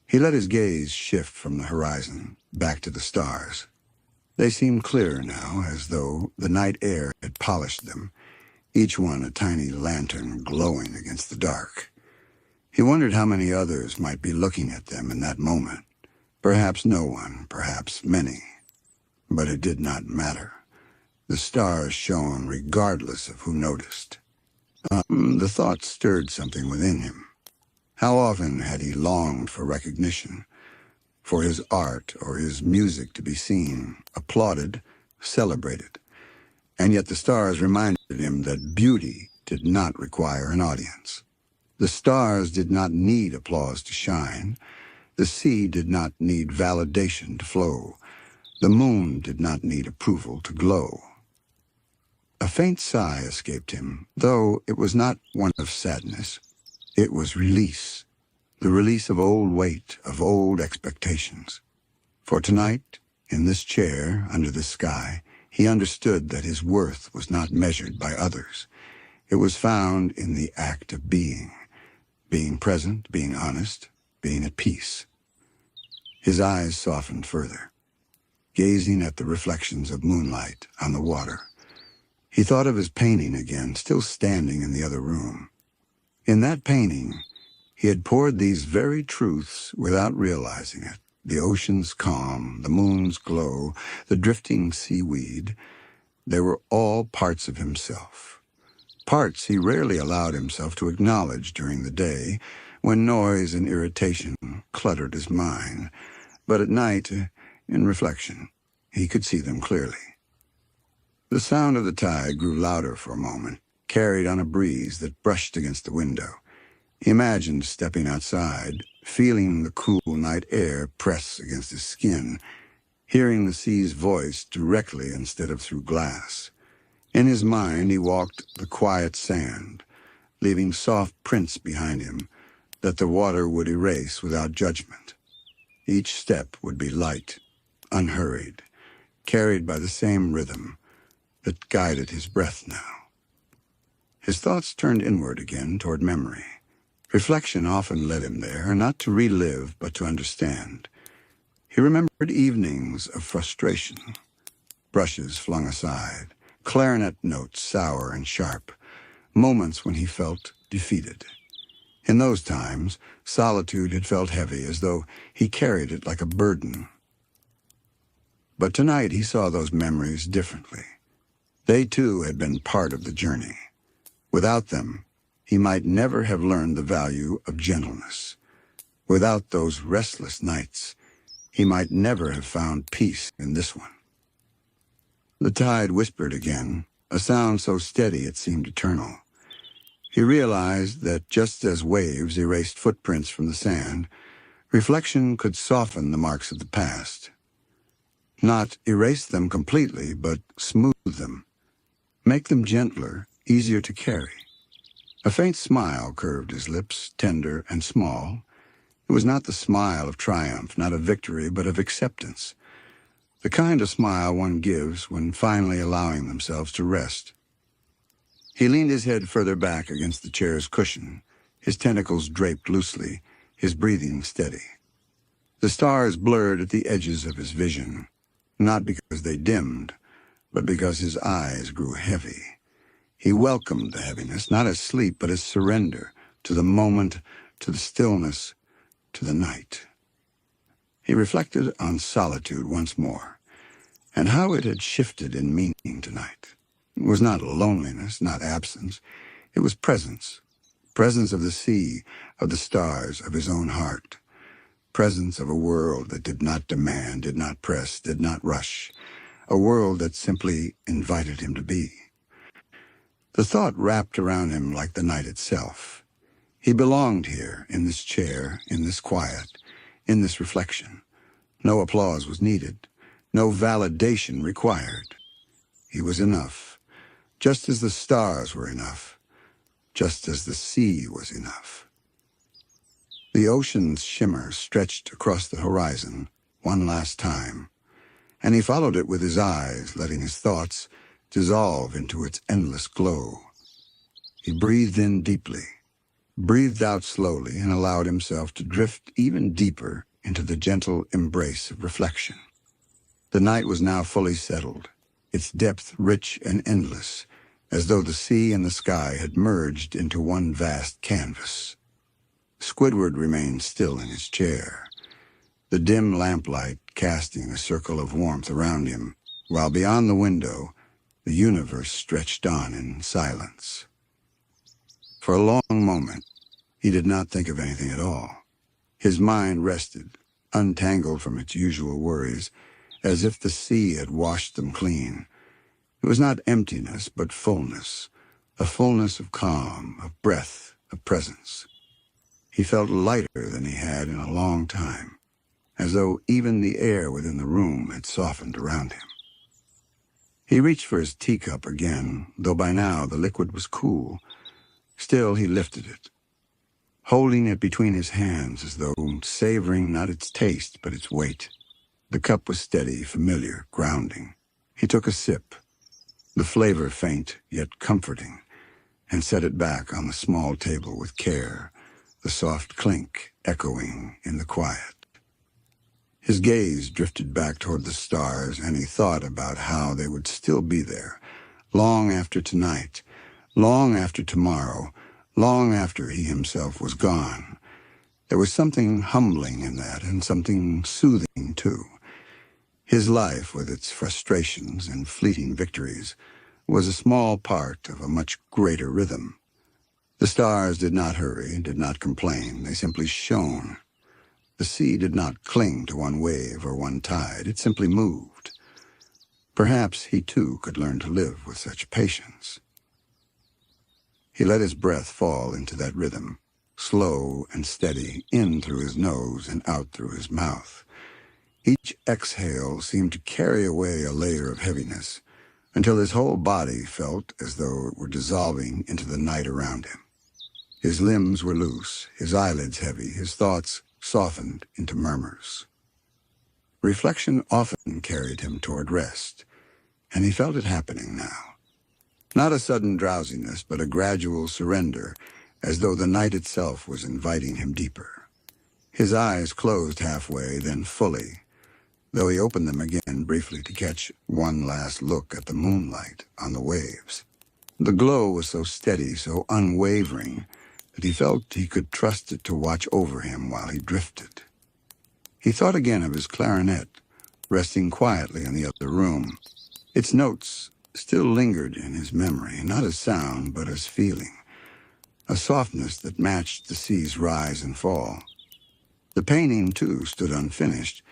He let his gaze shift from the horizon, back to the stars. They seemed clearer now, as though the night air had polished them, each one a tiny lantern glowing against the dark. He wondered how many others might be looking at them in that moment. Perhaps no one, perhaps many. But it did not matter. The stars shone regardless of who noticed. The thought stirred something within him. How often had he longed for recognition, for his art or his music to be seen, applauded, celebrated. And yet the stars reminded him that beauty did not require an audience. The stars did not need applause to shine. The sea did not need validation to flow. The moon did not need approval to glow. A faint sigh escaped him, though it was not one of sadness. It was release, the release of old weight, of old expectations. For tonight, in this chair, under the sky, he understood that his worth was not measured by others. It was found in the act of being present, being honest, being at peace. His eyes softened further, gazing at the reflections of moonlight on the water. He thought of his painting again, still standing in the other room. In that painting, he had poured these very truths without realizing it. The ocean's calm, the moon's glow, the drifting seaweed, they were all parts of himself. Parts he rarely allowed himself to acknowledge during the day, when noise and irritation cluttered his mind. But at night, in reflection, he could see them clearly. The sound of the tide grew louder for a moment, carried on a breeze that brushed against the window. He imagined stepping outside, feeling the cool night air press against his skin, hearing the sea's voice directly instead of through glass. In his mind, he walked the quiet sand, leaving soft prints behind him that the water would erase without judgment. Each step would be light, unhurried, carried by the same rhythm that guided his breath now. His thoughts turned inward again toward memory. Reflection often led him there, not to relive, but to understand. He remembered evenings of frustration, brushes flung aside, clarinet notes sour and sharp, moments when he felt defeated. In those times, solitude had felt heavy, as though he carried it like a burden. But tonight he saw those memories differently. They, too, had been part of the journey. Without them, he might never have learned the value of gentleness. Without those restless nights, he might never have found peace in this one. The tide whispered again, a sound so steady it seemed eternal. He realized that just as waves erased footprints from the sand, reflection could soften the marks of the past. Not erase them completely, but smooth them. Make them gentler, easier to carry. A faint smile curved his lips, tender and small. It was not the smile of triumph, not of victory, but of acceptance. The kind of smile one gives when finally allowing themselves to rest. He leaned his head further back against the chair's cushion, his tentacles draped loosely, his breathing steady. The stars blurred at the edges of his vision, not because they dimmed, but because his eyes grew heavy. He welcomed the heaviness, not as sleep, but as surrender, to the moment, to the stillness, to the night. He reflected on solitude once more, and how it had shifted in meaning tonight. It was not loneliness, not absence. It was presence. Presence of the sea, of the stars, of his own heart. Presence of a world that did not demand, did not press, did not rush. A world that simply invited him to be. The thought wrapped around him like the night itself. He belonged here, in this chair, in this quiet, in this reflection. No applause was needed. No validation required. He was enough, just as the stars were enough, just as the sea was enough. The ocean's shimmer stretched across the horizon one last time, and he followed it with his eyes, letting his thoughts dissolve into its endless glow. He breathed in deeply, breathed out slowly, and allowed himself to drift even deeper into the gentle embrace of reflection. The night was now fully settled, its depth rich and endless, as though the sea and the sky had merged into one vast canvas. Squidward remained still in his chair, the dim lamplight casting a circle of warmth around him, while beyond the window, the universe stretched on in silence. For a long moment, he did not think of anything at all. His mind rested, untangled from its usual worries, as if the sea had washed them clean. It was not emptiness, but fullness, a fullness of calm, of breath, of presence. He felt lighter than he had in a long time, as though even the air within the room had softened around him. He reached for his teacup again, though by now the liquid was cool. Still, he lifted it, holding it between his hands as though savoring not its taste, but its weight. The cup was steady, familiar, grounding. He took a sip, the flavor faint yet comforting, and set it back on the small table with care, the soft clink echoing in the quiet. His gaze drifted back toward the stars, and he thought about how they would still be there, long after tonight, long after tomorrow, long after he himself was gone. There was something humbling in that, and something soothing, too. His life, with its frustrations and fleeting victories, was a small part of a much greater rhythm. The stars did not hurry, did not complain. They simply shone. The sea did not cling to one wave or one tide. It simply moved. Perhaps he, too, could learn to live with such patience. He let his breath fall into that rhythm, slow and steady, in through his nose and out through his mouth. Each exhale seemed to carry away a layer of heaviness, until his whole body felt as though it were dissolving into the night around him. His limbs were loose, his eyelids heavy, his thoughts softened into murmurs. Reflection often carried him toward rest, and he felt it happening now. Not a sudden drowsiness, but a gradual surrender, as though the night itself was inviting him deeper. His eyes closed halfway, then fully, though he opened them again briefly to catch one last look at the moonlight on the waves. The glow was so steady, so unwavering, that he felt he could trust it to watch over him while he drifted. He thought again of his clarinet, resting quietly in the other room. Its notes still lingered in his memory, not as sound, but as feeling, a softness that matched the sea's rise and fall. The painting, too, stood unfinished,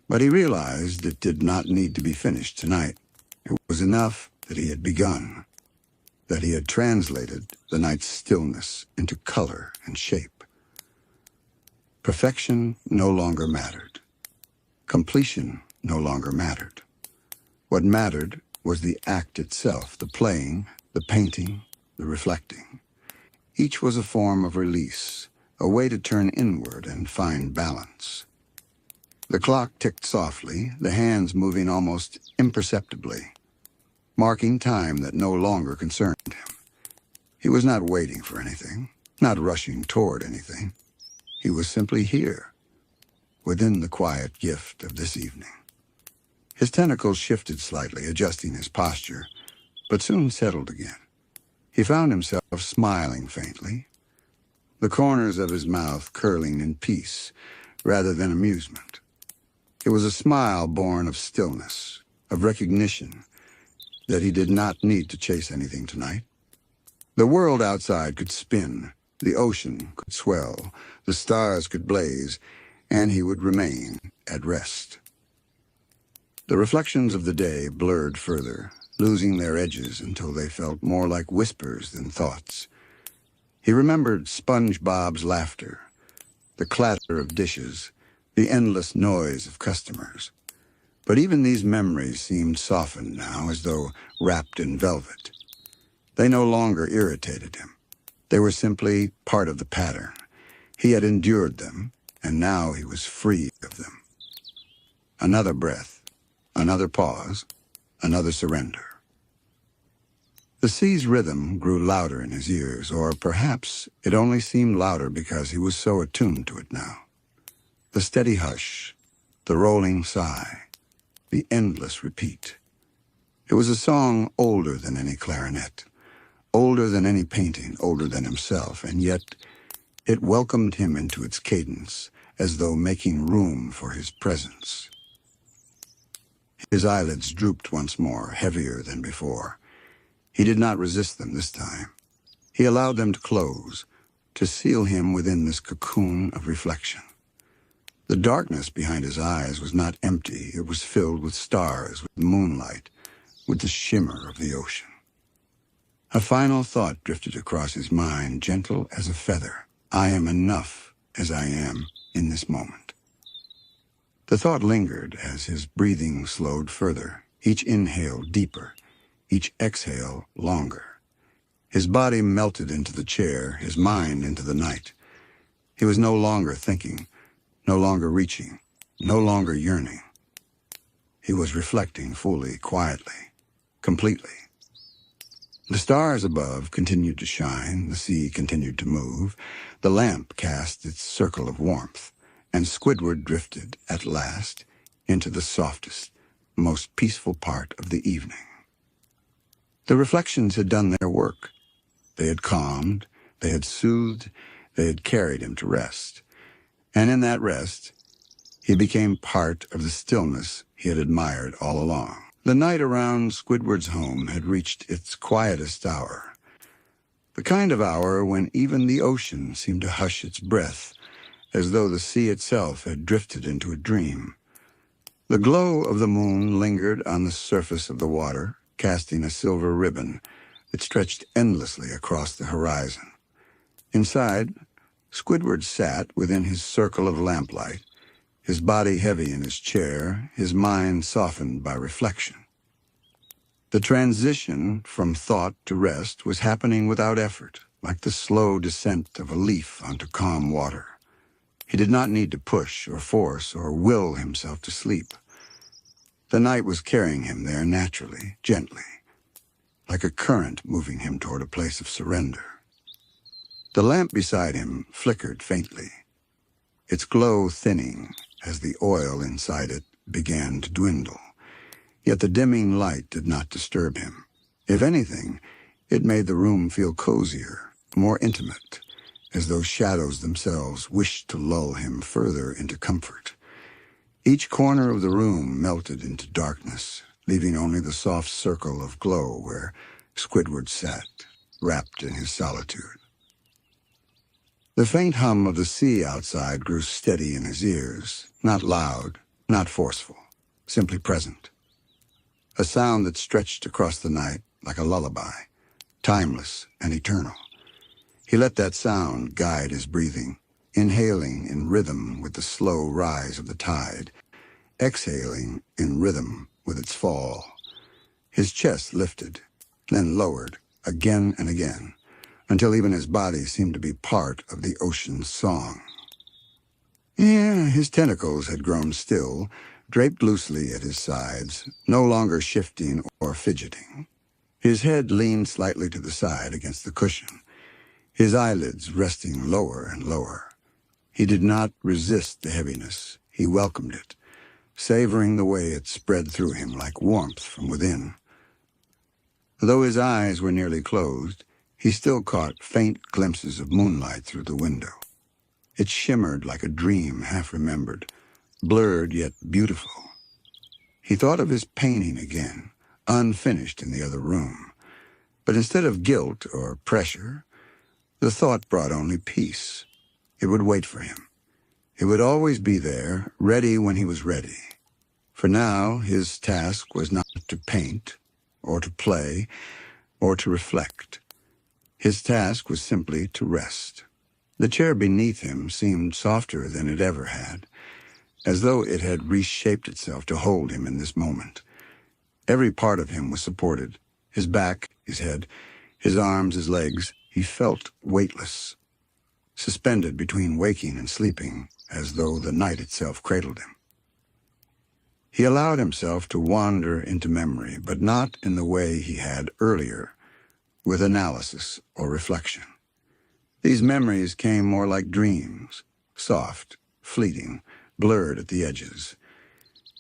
but he realized it did not need to be finished tonight. It was enough that he had begun, that he had translated the night's stillness into color and shape. Perfection no longer mattered. Completion no longer mattered. What mattered was the act itself, the playing, the painting, the reflecting. Each was a form of release, a way to turn inward and find balance. The clock ticked softly, the hands moving almost imperceptibly, marking time that no longer concerned him. He was not waiting for anything, not rushing toward anything. He was simply here, within the quiet gift of this evening. His tentacles shifted slightly, adjusting his posture, but soon settled again. He found himself smiling faintly, the corners of his mouth curling in peace rather than amusement. It was a smile born of stillness, of recognition that he did not need to chase anything tonight. The world outside could spin, the ocean could swell, the stars could blaze, and he would remain at rest. The reflections of the day blurred further, losing their edges until they felt more like whispers than thoughts. He remembered SpongeBob's laughter, the clatter of dishes, the endless noise of customers. But even these memories seemed softened now, as though wrapped in velvet. They no longer irritated him. They were simply part of the pattern. He had endured them, and now he was free of them. Another breath, another pause, another surrender. The sea's rhythm grew louder in his ears, or perhaps it only seemed louder because he was so attuned to it now. The steady hush, the rolling sigh, the endless repeat. It was a song older than any clarinet, older than any painting, older than himself, and yet it welcomed him into its cadence, as though making room for his presence. His eyelids drooped once more, heavier than before. He did not resist them this time. He allowed them to close, to seal him within this cocoon of reflection. The darkness behind his eyes was not empty. It was filled with stars, with moonlight, with the shimmer of the ocean. A final thought drifted across his mind, gentle as a feather. I am enough as I am in this moment. The thought lingered as his breathing slowed further, each inhale deeper, each exhale longer. His body melted into the chair, his mind into the night. He was no longer thinking, no longer reaching, no longer yearning. He was reflecting fully, quietly, completely. The stars above continued to shine, the sea continued to move, the lamp cast its circle of warmth, and Squidward drifted, at last, into the softest, most peaceful part of the evening. The reflections had done their work. They had calmed, they had soothed, they had carried him to rest. And in that rest, he became part of the stillness he had admired all along. The night around Squidward's home had reached its quietest hour, the kind of hour when even the ocean seemed to hush its breath, as though the sea itself had drifted into a dream. The glow of the moon lingered on the surface of the water, casting a silver ribbon that stretched endlessly across the horizon. Inside, Squidward sat within his circle of lamplight, his body heavy in his chair, his mind softened by reflection. The transition from thought to rest was happening without effort, like the slow descent of a leaf onto calm water. He did not need to push or force or will himself to sleep. The night was carrying him there naturally, gently, like a current moving him toward a place of surrender. The lamp beside him flickered faintly, its glow thinning as the oil inside it began to dwindle. Yet the dimming light did not disturb him. If anything, it made the room feel cozier, more intimate, as though shadows themselves wished to lull him further into comfort. Each corner of the room melted into darkness, leaving only the soft circle of glow where Squidward sat, wrapped in his solitude. The faint hum of the sea outside grew steady in his ears, not loud, not forceful, simply present. A sound that stretched across the night like a lullaby, timeless and eternal. He let that sound guide his breathing, inhaling in rhythm with the slow rise of the tide, exhaling in rhythm with its fall. His chest lifted, then lowered, again and again, until even his body seemed to be part of the ocean's song. Yeah, his tentacles had grown still, draped loosely at his sides, no longer shifting or fidgeting. His head leaned slightly to the side against the cushion, his eyelids resting lower and lower. He did not resist the heaviness. He welcomed it, savoring the way it spread through him like warmth from within. Though his eyes were nearly closed, he still caught faint glimpses of moonlight through the window. It shimmered like a dream half-remembered, blurred yet beautiful. He thought of his painting again, unfinished in the other room. But instead of guilt or pressure, the thought brought only peace. It would wait for him. It would always be there, ready when he was ready. For now, his task was not to paint, or to play, or to reflect. His task was simply to rest. The chair beneath him seemed softer than it ever had, as though it had reshaped itself to hold him in this moment. Every part of him was supported, his back, his head, his arms, his legs. He felt weightless, suspended between waking and sleeping, as though the night itself cradled him. He allowed himself to wander into memory, but not in the way he had earlier, with analysis or reflection. These memories came more like dreams, soft, fleeting, blurred at the edges.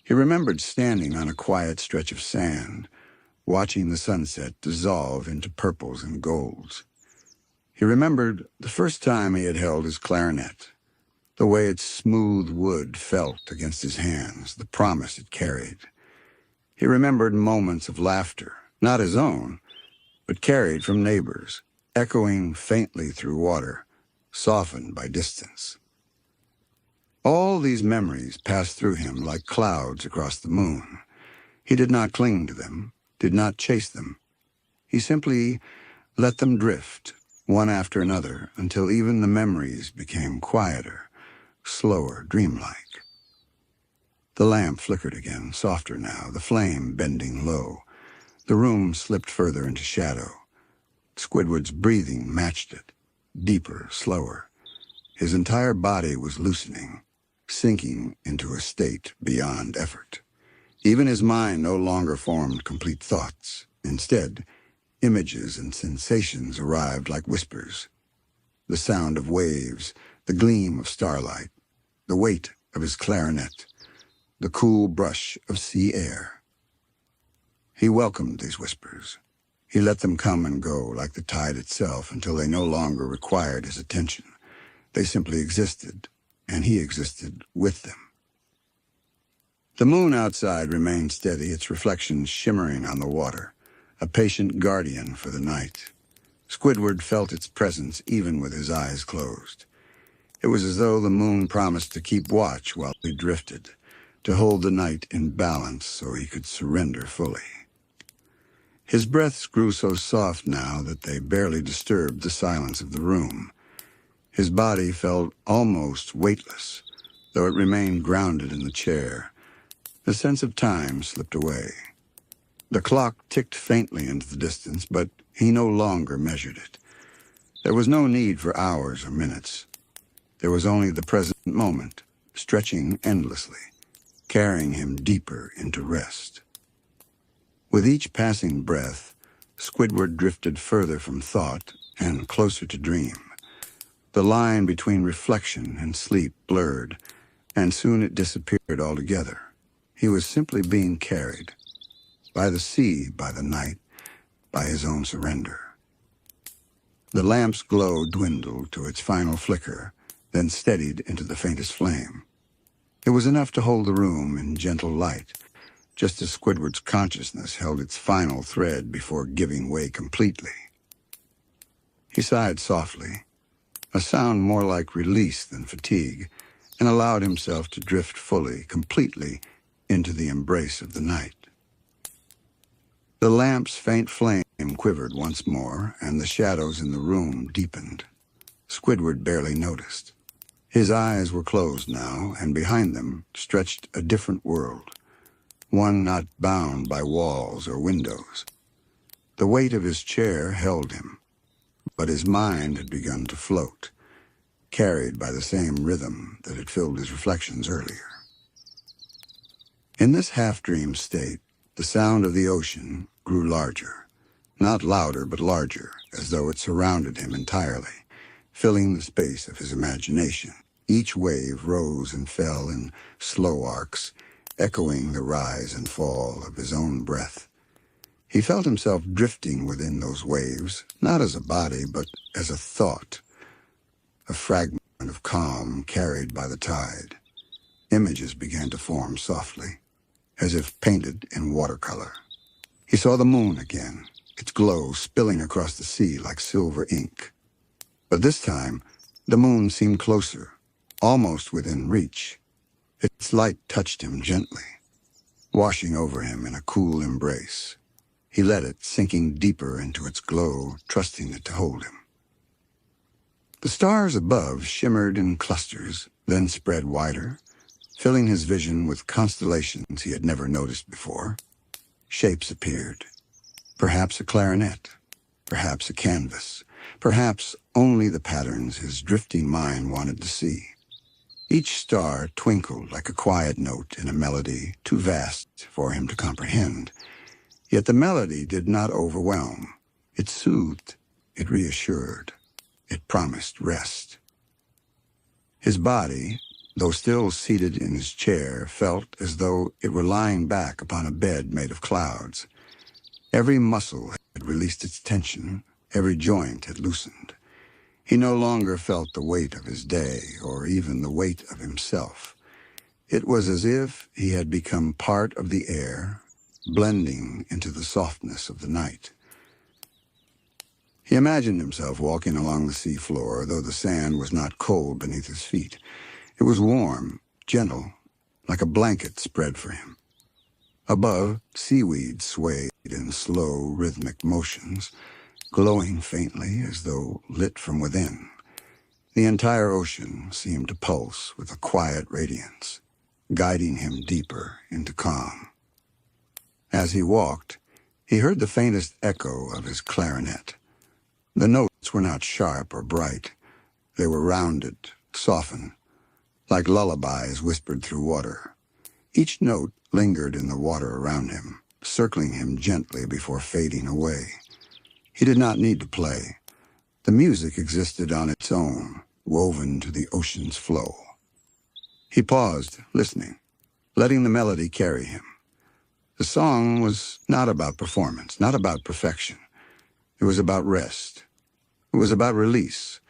He remembered standing on a quiet stretch of sand, watching the sunset dissolve into purples and golds. He remembered the first time he had held his clarinet, the way its smooth wood felt against his hands, the promise it carried. He remembered moments of laughter, not his own, but carried from neighbors, echoing faintly through water, softened by distance. All these memories passed through him like clouds across the moon. He did not cling to them, did not chase them. He simply let them drift, one after another, until even the memories became quieter, slower, dreamlike. The lamp flickered again, softer now, the flame bending low. The room slipped further into shadow. Squidward's breathing matched it, deeper, slower. His entire body was loosening, sinking into a state beyond effort. Even his mind no longer formed complete thoughts. Instead, images and sensations arrived like whispers. The sound of waves, the gleam of starlight, the weight of his clarinet, the cool brush of sea air. He welcomed these whispers. He let them come and go like the tide itself until they no longer required his attention. They simply existed, and he existed with them. The moon outside remained steady, its reflection shimmering on the water, a patient guardian for the night. Squidward felt its presence even with his eyes closed. It was as though the moon promised to keep watch while he drifted, to hold the night in balance so he could surrender fully. His breaths grew so soft now that they barely disturbed the silence of the room. His body felt almost weightless, though it remained grounded in the chair. The sense of time slipped away. The clock ticked faintly into the distance, but he no longer measured it. There was no need for hours or minutes. There was only the present moment, stretching endlessly, carrying him deeper into rest. With each passing breath, Squidward drifted further from thought and closer to dream. The line between reflection and sleep blurred, and soon it disappeared altogether. He was simply being carried, by the sea, by the night, by his own surrender. The lamp's glow dwindled to its final flicker, then steadied into the faintest flame. It was enough to hold the room in gentle light, just as Squidward's consciousness held its final thread before giving way completely. He sighed softly, a sound more like release than fatigue, and allowed himself to drift fully, completely, into the embrace of the night. The lamp's faint flame quivered once more, and the shadows in the room deepened. Squidward barely noticed. His eyes were closed now, and behind them stretched a different world, one not bound by walls or windows. The weight of his chair held him, but his mind had begun to float, carried by the same rhythm that had filled his reflections earlier. In this half-dream state, the sound of the ocean grew larger, not louder but larger, as though it surrounded him entirely, filling the space of his imagination. Each wave rose and fell in slow arcs, echoing the rise and fall of his own breath. He felt himself drifting within those waves, not as a body, but as a thought, a fragment of calm carried by the tide. Images began to form softly, as if painted in watercolor. He saw the moon again, its glow spilling across the sea like silver ink. But this time, the moon seemed closer, almost within reach. Its light touched him gently, washing over him in a cool embrace. He let it, sinking deeper into its glow, trusting it to hold him. The stars above shimmered in clusters, then spread wider, filling his vision with constellations he had never noticed before. Shapes appeared. Perhaps a clarinet, perhaps a canvas, perhaps only the patterns his drifting mind wanted to see. Each star twinkled like a quiet note in a melody too vast for him to comprehend. Yet the melody did not overwhelm. It soothed, it reassured, it promised rest. His body, though still seated in his chair, felt as though it were lying back upon a bed made of clouds. Every muscle had released its tension, every joint had loosened. He no longer felt the weight of his day, or even the weight of himself. It was as if he had become part of the air, blending into the softness of the night. He imagined himself walking along the seafloor, though the sand was not cold beneath his feet. It was warm, gentle, like a blanket spread for him. Above, seaweed swayed in slow, rhythmic motions, glowing faintly as though lit from within. The entire ocean seemed to pulse with a quiet radiance, guiding him deeper into calm. As he walked, he heard the faintest echo of his clarinet. The notes were not sharp or bright. They were rounded, softened, like lullabies whispered through water. Each note lingered in the water around him, circling him gently before fading away. He did not need to play. The music existed on its own, woven to the ocean's flow. He paused, listening, letting the melody carry him. The song was not about performance, not about perfection. It was about rest. It was about release.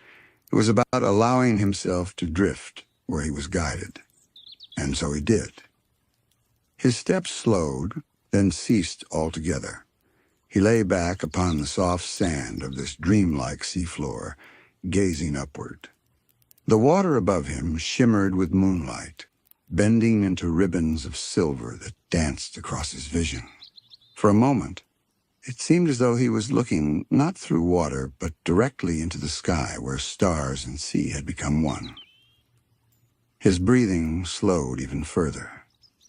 It was about allowing himself to drift where he was guided. And so he did. His steps slowed, then ceased altogether. He lay back upon the soft sand of this dreamlike seafloor, gazing upward. The water above him shimmered with moonlight, bending into ribbons of silver that danced across his vision. For a moment, it seemed as though he was looking not through water, but directly into the sky where stars and sea had become one. His breathing slowed even further.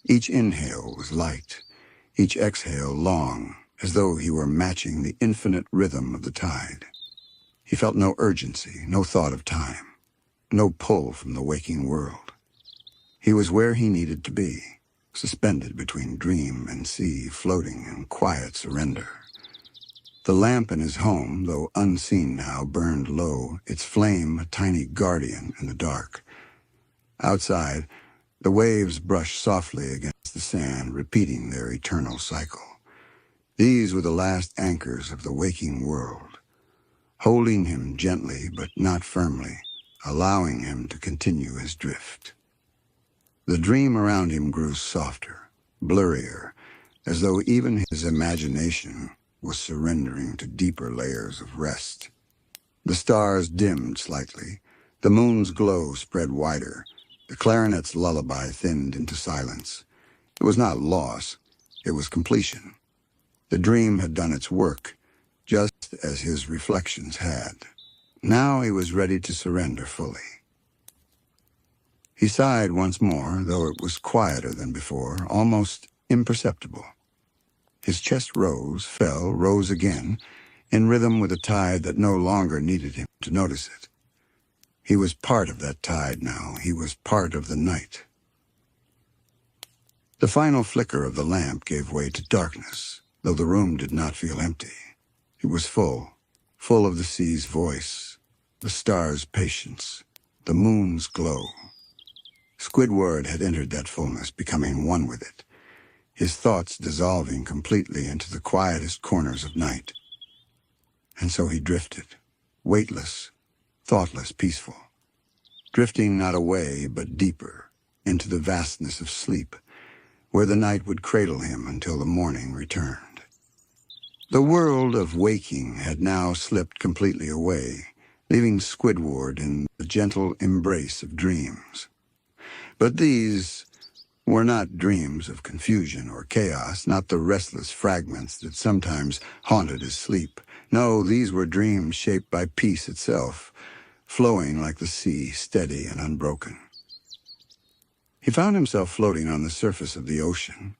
Each inhale was light, each exhale long, as though he were matching the infinite rhythm of the tide. He felt no urgency, no thought of time, no pull from the waking world. He was where he needed to be, suspended between dream and sea, floating in quiet surrender. The lamp in his home, though unseen now, burned low, its flame a tiny guardian in the dark. Outside, the waves brushed softly against the sand, repeating their eternal cycle. These were the last anchors of the waking world, holding him gently but not firmly, allowing him to continue his drift. The dream around him grew softer, blurrier, as though even his imagination was surrendering to deeper layers of rest. The stars dimmed slightly, the moon's glow spread wider, the clarinet's lullaby thinned into silence. It was not loss, it was completion. The dream had done its work, just as his reflections had. Now he was ready to surrender fully. He sighed once more, though it was quieter than before, almost imperceptible. His chest rose, fell, rose again, in rhythm with a tide that no longer needed him to notice it. He was part of that tide now. He was part of the night. The final flicker of the lamp gave way to darkness, though the room did not feel empty. It was full of the sea's voice, the stars' patience, the moon's glow. Squidward had entered that fullness, becoming one with it, his thoughts dissolving completely into the quietest corners of night. And so he drifted, weightless, thoughtless, peaceful, drifting not away but deeper into the vastness of sleep, where the night would cradle him until the morning returned. The world of waking had now slipped completely away, leaving Squidward in the gentle embrace of dreams. But these were not dreams of confusion or chaos, not the restless fragments that sometimes haunted his sleep. No, these were dreams shaped by peace itself, flowing like the sea, steady and unbroken. He found himself floating on the surface of the ocean,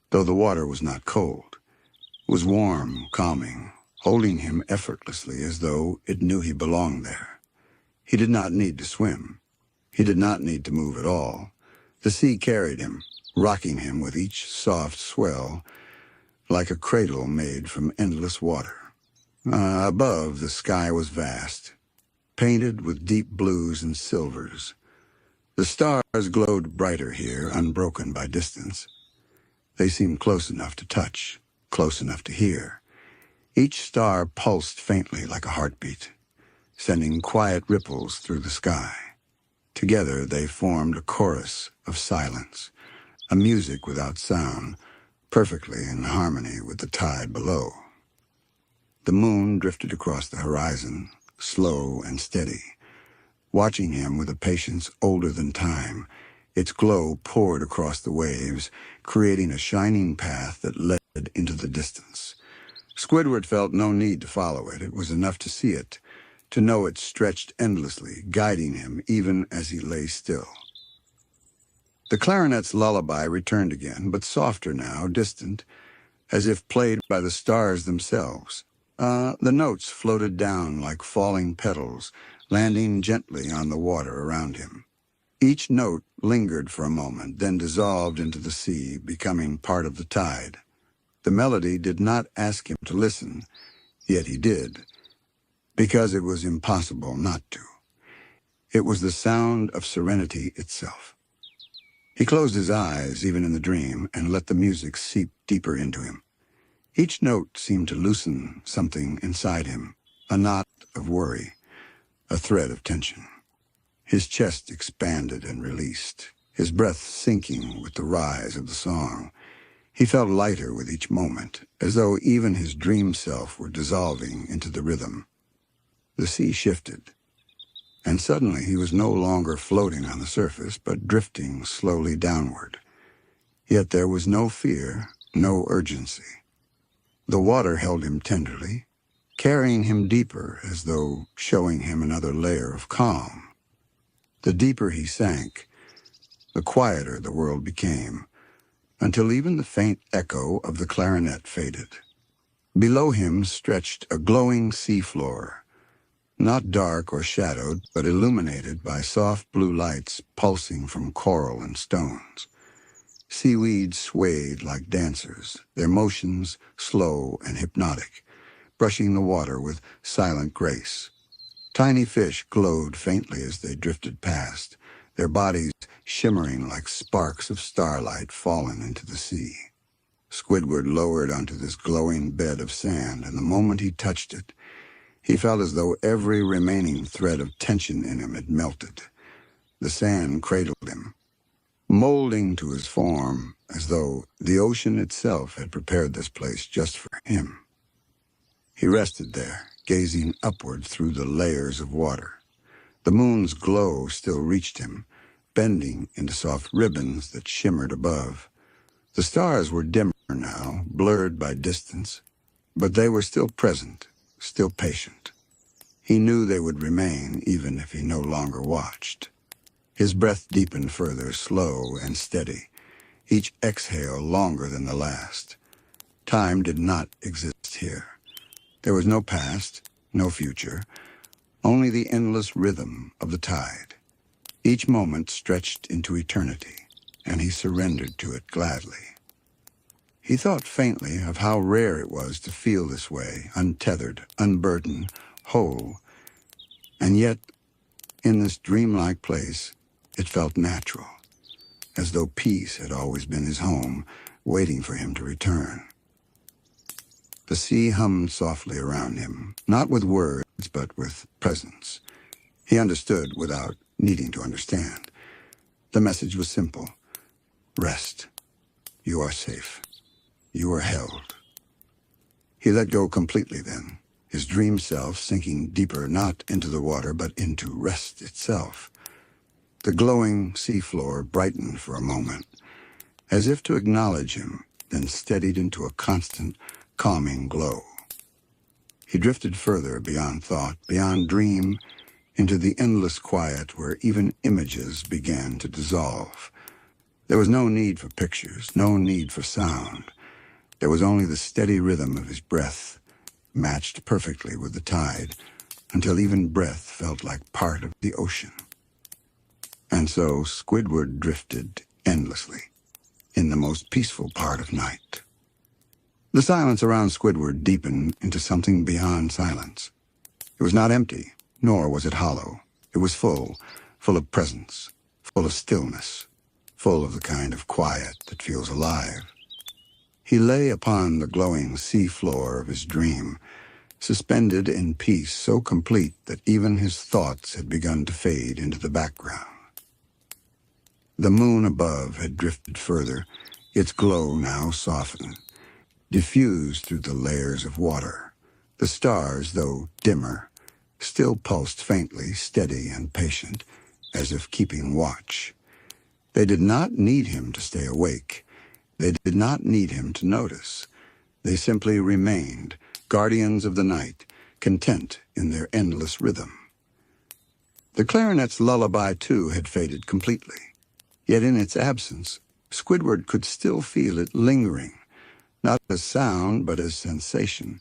though the water was not cold. It was warm, calming, holding him effortlessly as though it knew he belonged there. He did not need to swim. He did not need to move at all. The sea carried him, rocking him with each soft swell, like a cradle made from endless water. Above, the sky was vast, painted with deep blues and silvers. The stars glowed brighter here, unbroken by distance. They seemed close enough to touch, close enough to hear. Each star pulsed faintly like a heartbeat, sending quiet ripples through the sky. Together they formed a chorus of silence, a music without sound, perfectly in harmony with the tide below. The moon drifted across the horizon, slow and steady, watching him with a patience older than time. Its glow poured across the waves, creating a shining path that led into the distance. Squidward felt no need to follow it. It was enough to see it, to know it stretched endlessly, guiding him even as he lay still. The clarinet's lullaby returned again, but softer now, distant, as if played by the stars themselves. The notes floated down like falling petals, landing gently on the water around him. Each note lingered for a moment, then dissolved into the sea, becoming part of the tide. The melody did not ask him to listen, yet he did, because it was impossible not to. It was the sound of serenity itself. He closed his eyes, even in the dream, and let the music seep deeper into him. Each note seemed to loosen something inside him, a knot of worry, a thread of tension. His chest expanded and released, his breath sinking with the rise of the song. He felt lighter with each moment, as though even his dream self were dissolving into the rhythm. The sea shifted, and suddenly he was no longer floating on the surface, but drifting slowly downward. Yet there was no fear, no urgency. The water held him tenderly, carrying him deeper as though showing him another layer of calm. The deeper he sank, the quieter the world became, until even the faint echo of the clarinet faded. Below him stretched a glowing seafloor, not dark or shadowed, but illuminated by soft blue lights pulsing from coral and stones. Seaweeds swayed like dancers, their motions slow and hypnotic, brushing the water with silent grace. Tiny fish glowed faintly as they drifted past, their bodies shimmering like sparks of starlight fallen into the sea. Squidward lowered onto this glowing bed of sand, and the moment he touched it, he felt as though every remaining thread of tension in him had melted. The sand cradled him, molding to his form as though the ocean itself had prepared this place just for him. He rested there, gazing upward through the layers of water. The moon's glow still reached him, bending into soft ribbons that shimmered above. The stars were dimmer now, blurred by distance, but they were still present, still patient. He knew they would remain even if he no longer watched. His breath deepened further, slow and steady, each exhale longer than the last. Time did not exist here. There was no past, no future, only the endless rhythm of the tide. Each moment stretched into eternity, and he surrendered to it gladly. He thought faintly of how rare it was to feel this way, untethered, unburdened, whole. And yet, in this dreamlike place, it felt natural, as though peace had always been his home, waiting for him to return. The sea hummed softly around him, not with words, but with presence. He understood without needing to understand. The message was simple. Rest. You are safe. You are held. He let go completely then, his dream self sinking deeper not into the water, but into rest itself. The glowing seafloor brightened for a moment, as if to acknowledge him, then steadied into a constant, calming glow. He drifted further beyond thought, beyond dream, into the endless quiet where even images began to dissolve. There was no need for pictures, no need for sound. There was only the steady rhythm of his breath, matched perfectly with the tide, until even breath felt like part of the ocean. And so Squidward drifted endlessly, in the most peaceful part of night. The silence around Squidward deepened into something beyond silence. It was not empty, nor was it hollow. It was full of presence, full of stillness, full of the kind of quiet that feels alive. He lay upon the glowing sea floor of his dream, suspended in peace so complete that even his thoughts had begun to fade into the background. The moon above had drifted further, its glow now softened, diffused through the layers of water. The stars, though dimmer, still pulsed faintly, steady and patient, as if keeping watch. They did not need him to stay awake. They did not need him to notice. They simply remained, guardians of the night, content in their endless rhythm. The clarinet's lullaby, too, had faded completely. Yet in its absence, Squidward could still feel it lingering, not as sound, but as sensation.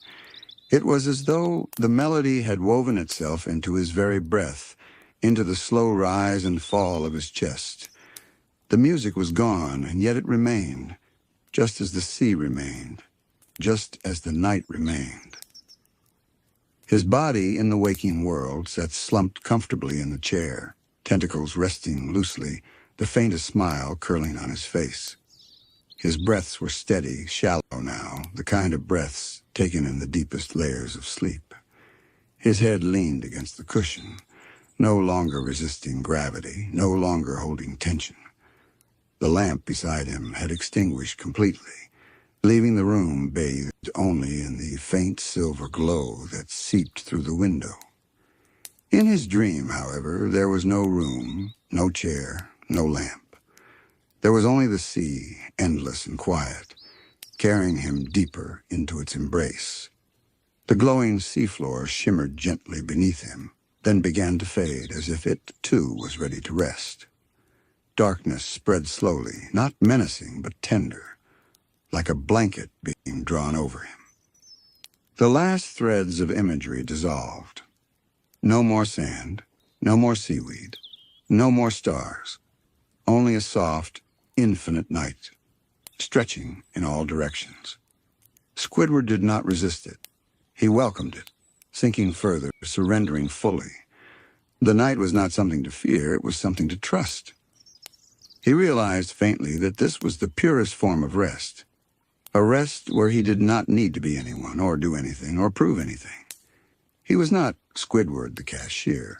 It was as though the melody had woven itself into his very breath, into the slow rise and fall of his chest. The music was gone, and yet it remained, just as the sea remained, just as the night remained. His body in the waking world sat slumped comfortably in the chair, tentacles resting loosely, the faintest smile curling on his face. His breaths were steady, shallow now, the kind of breaths taken in the deepest layers of sleep. His head leaned against the cushion, no longer resisting gravity, no longer holding tension. The lamp beside him had extinguished completely, leaving the room bathed only in the faint silver glow that seeped through the window. In his dream, however, there was no room, no chair, no lamp. There was only the sea, endless and quiet, carrying him deeper into its embrace. The glowing seafloor shimmered gently beneath him, then began to fade as if it, too, was ready to rest. Darkness spread slowly, not menacing, but tender, like a blanket being drawn over him. The last threads of imagery dissolved. No more sand, no more seaweed, no more stars, only a soft, infinite night, stretching in all directions. Squidward did not resist it. He welcomed it, sinking further, surrendering fully. The night was not something to fear, it was something to trust. He realized faintly that this was the purest form of rest, a rest where he did not need to be anyone, or do anything, or prove anything. He was not Squidward the cashier,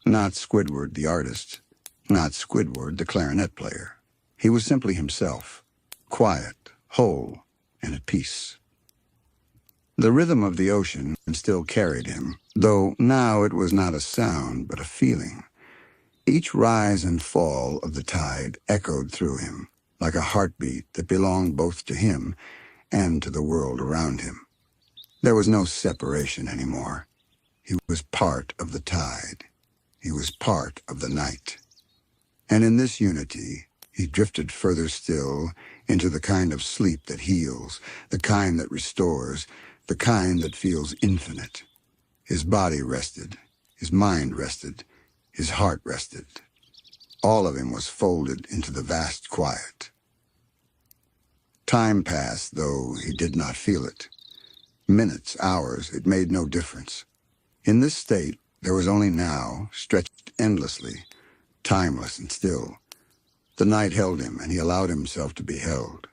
not Squidward the artist, not Squidward the clarinet player. He was simply himself, quiet, whole, and at peace. The rhythm of the ocean still carried him, though now it was not a sound but a feeling. Each rise and fall of the tide echoed through him, like a heartbeat that belonged both to him and to the world around him. There was no separation anymore. He was part of the tide. He was part of the night. And in this unity, he drifted further still into the kind of sleep that heals, the kind that restores, the kind that feels infinite. His body rested, his mind rested, his heart rested. All of him was folded into the vast quiet. Time passed, though he did not feel it. Minutes, hours, it made no difference. In this state, there was only now, stretched endlessly, timeless and still. The night held him, and he allowed himself to be held.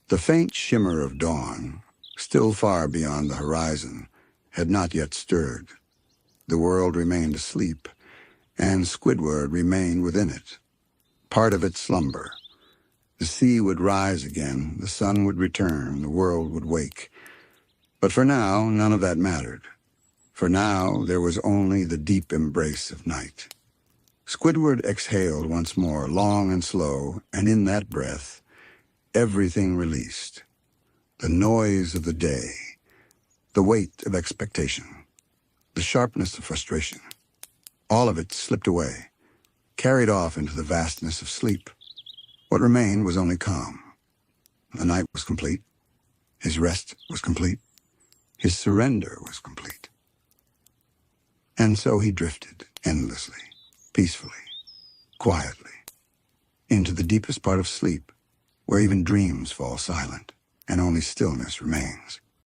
The faint shimmer of dawn, still far beyond the horizon, had not yet stirred. The world remained asleep, and Squidward remained within it, part of its slumber. The sea would rise again, the sun would return, the world would wake. But for now, none of that mattered. For now, there was only the deep embrace of night. Squidward exhaled once more, long and slow, and in that breath, everything released. The noise of the day, the weight of expectation, the sharpness of frustration. All of it slipped away, carried off into the vastness of sleep. What remained was only calm. The night was complete. His rest was complete. His surrender was complete. And so he drifted endlessly, peacefully, quietly, into the deepest part of sleep, where even dreams fall silent and only stillness remains.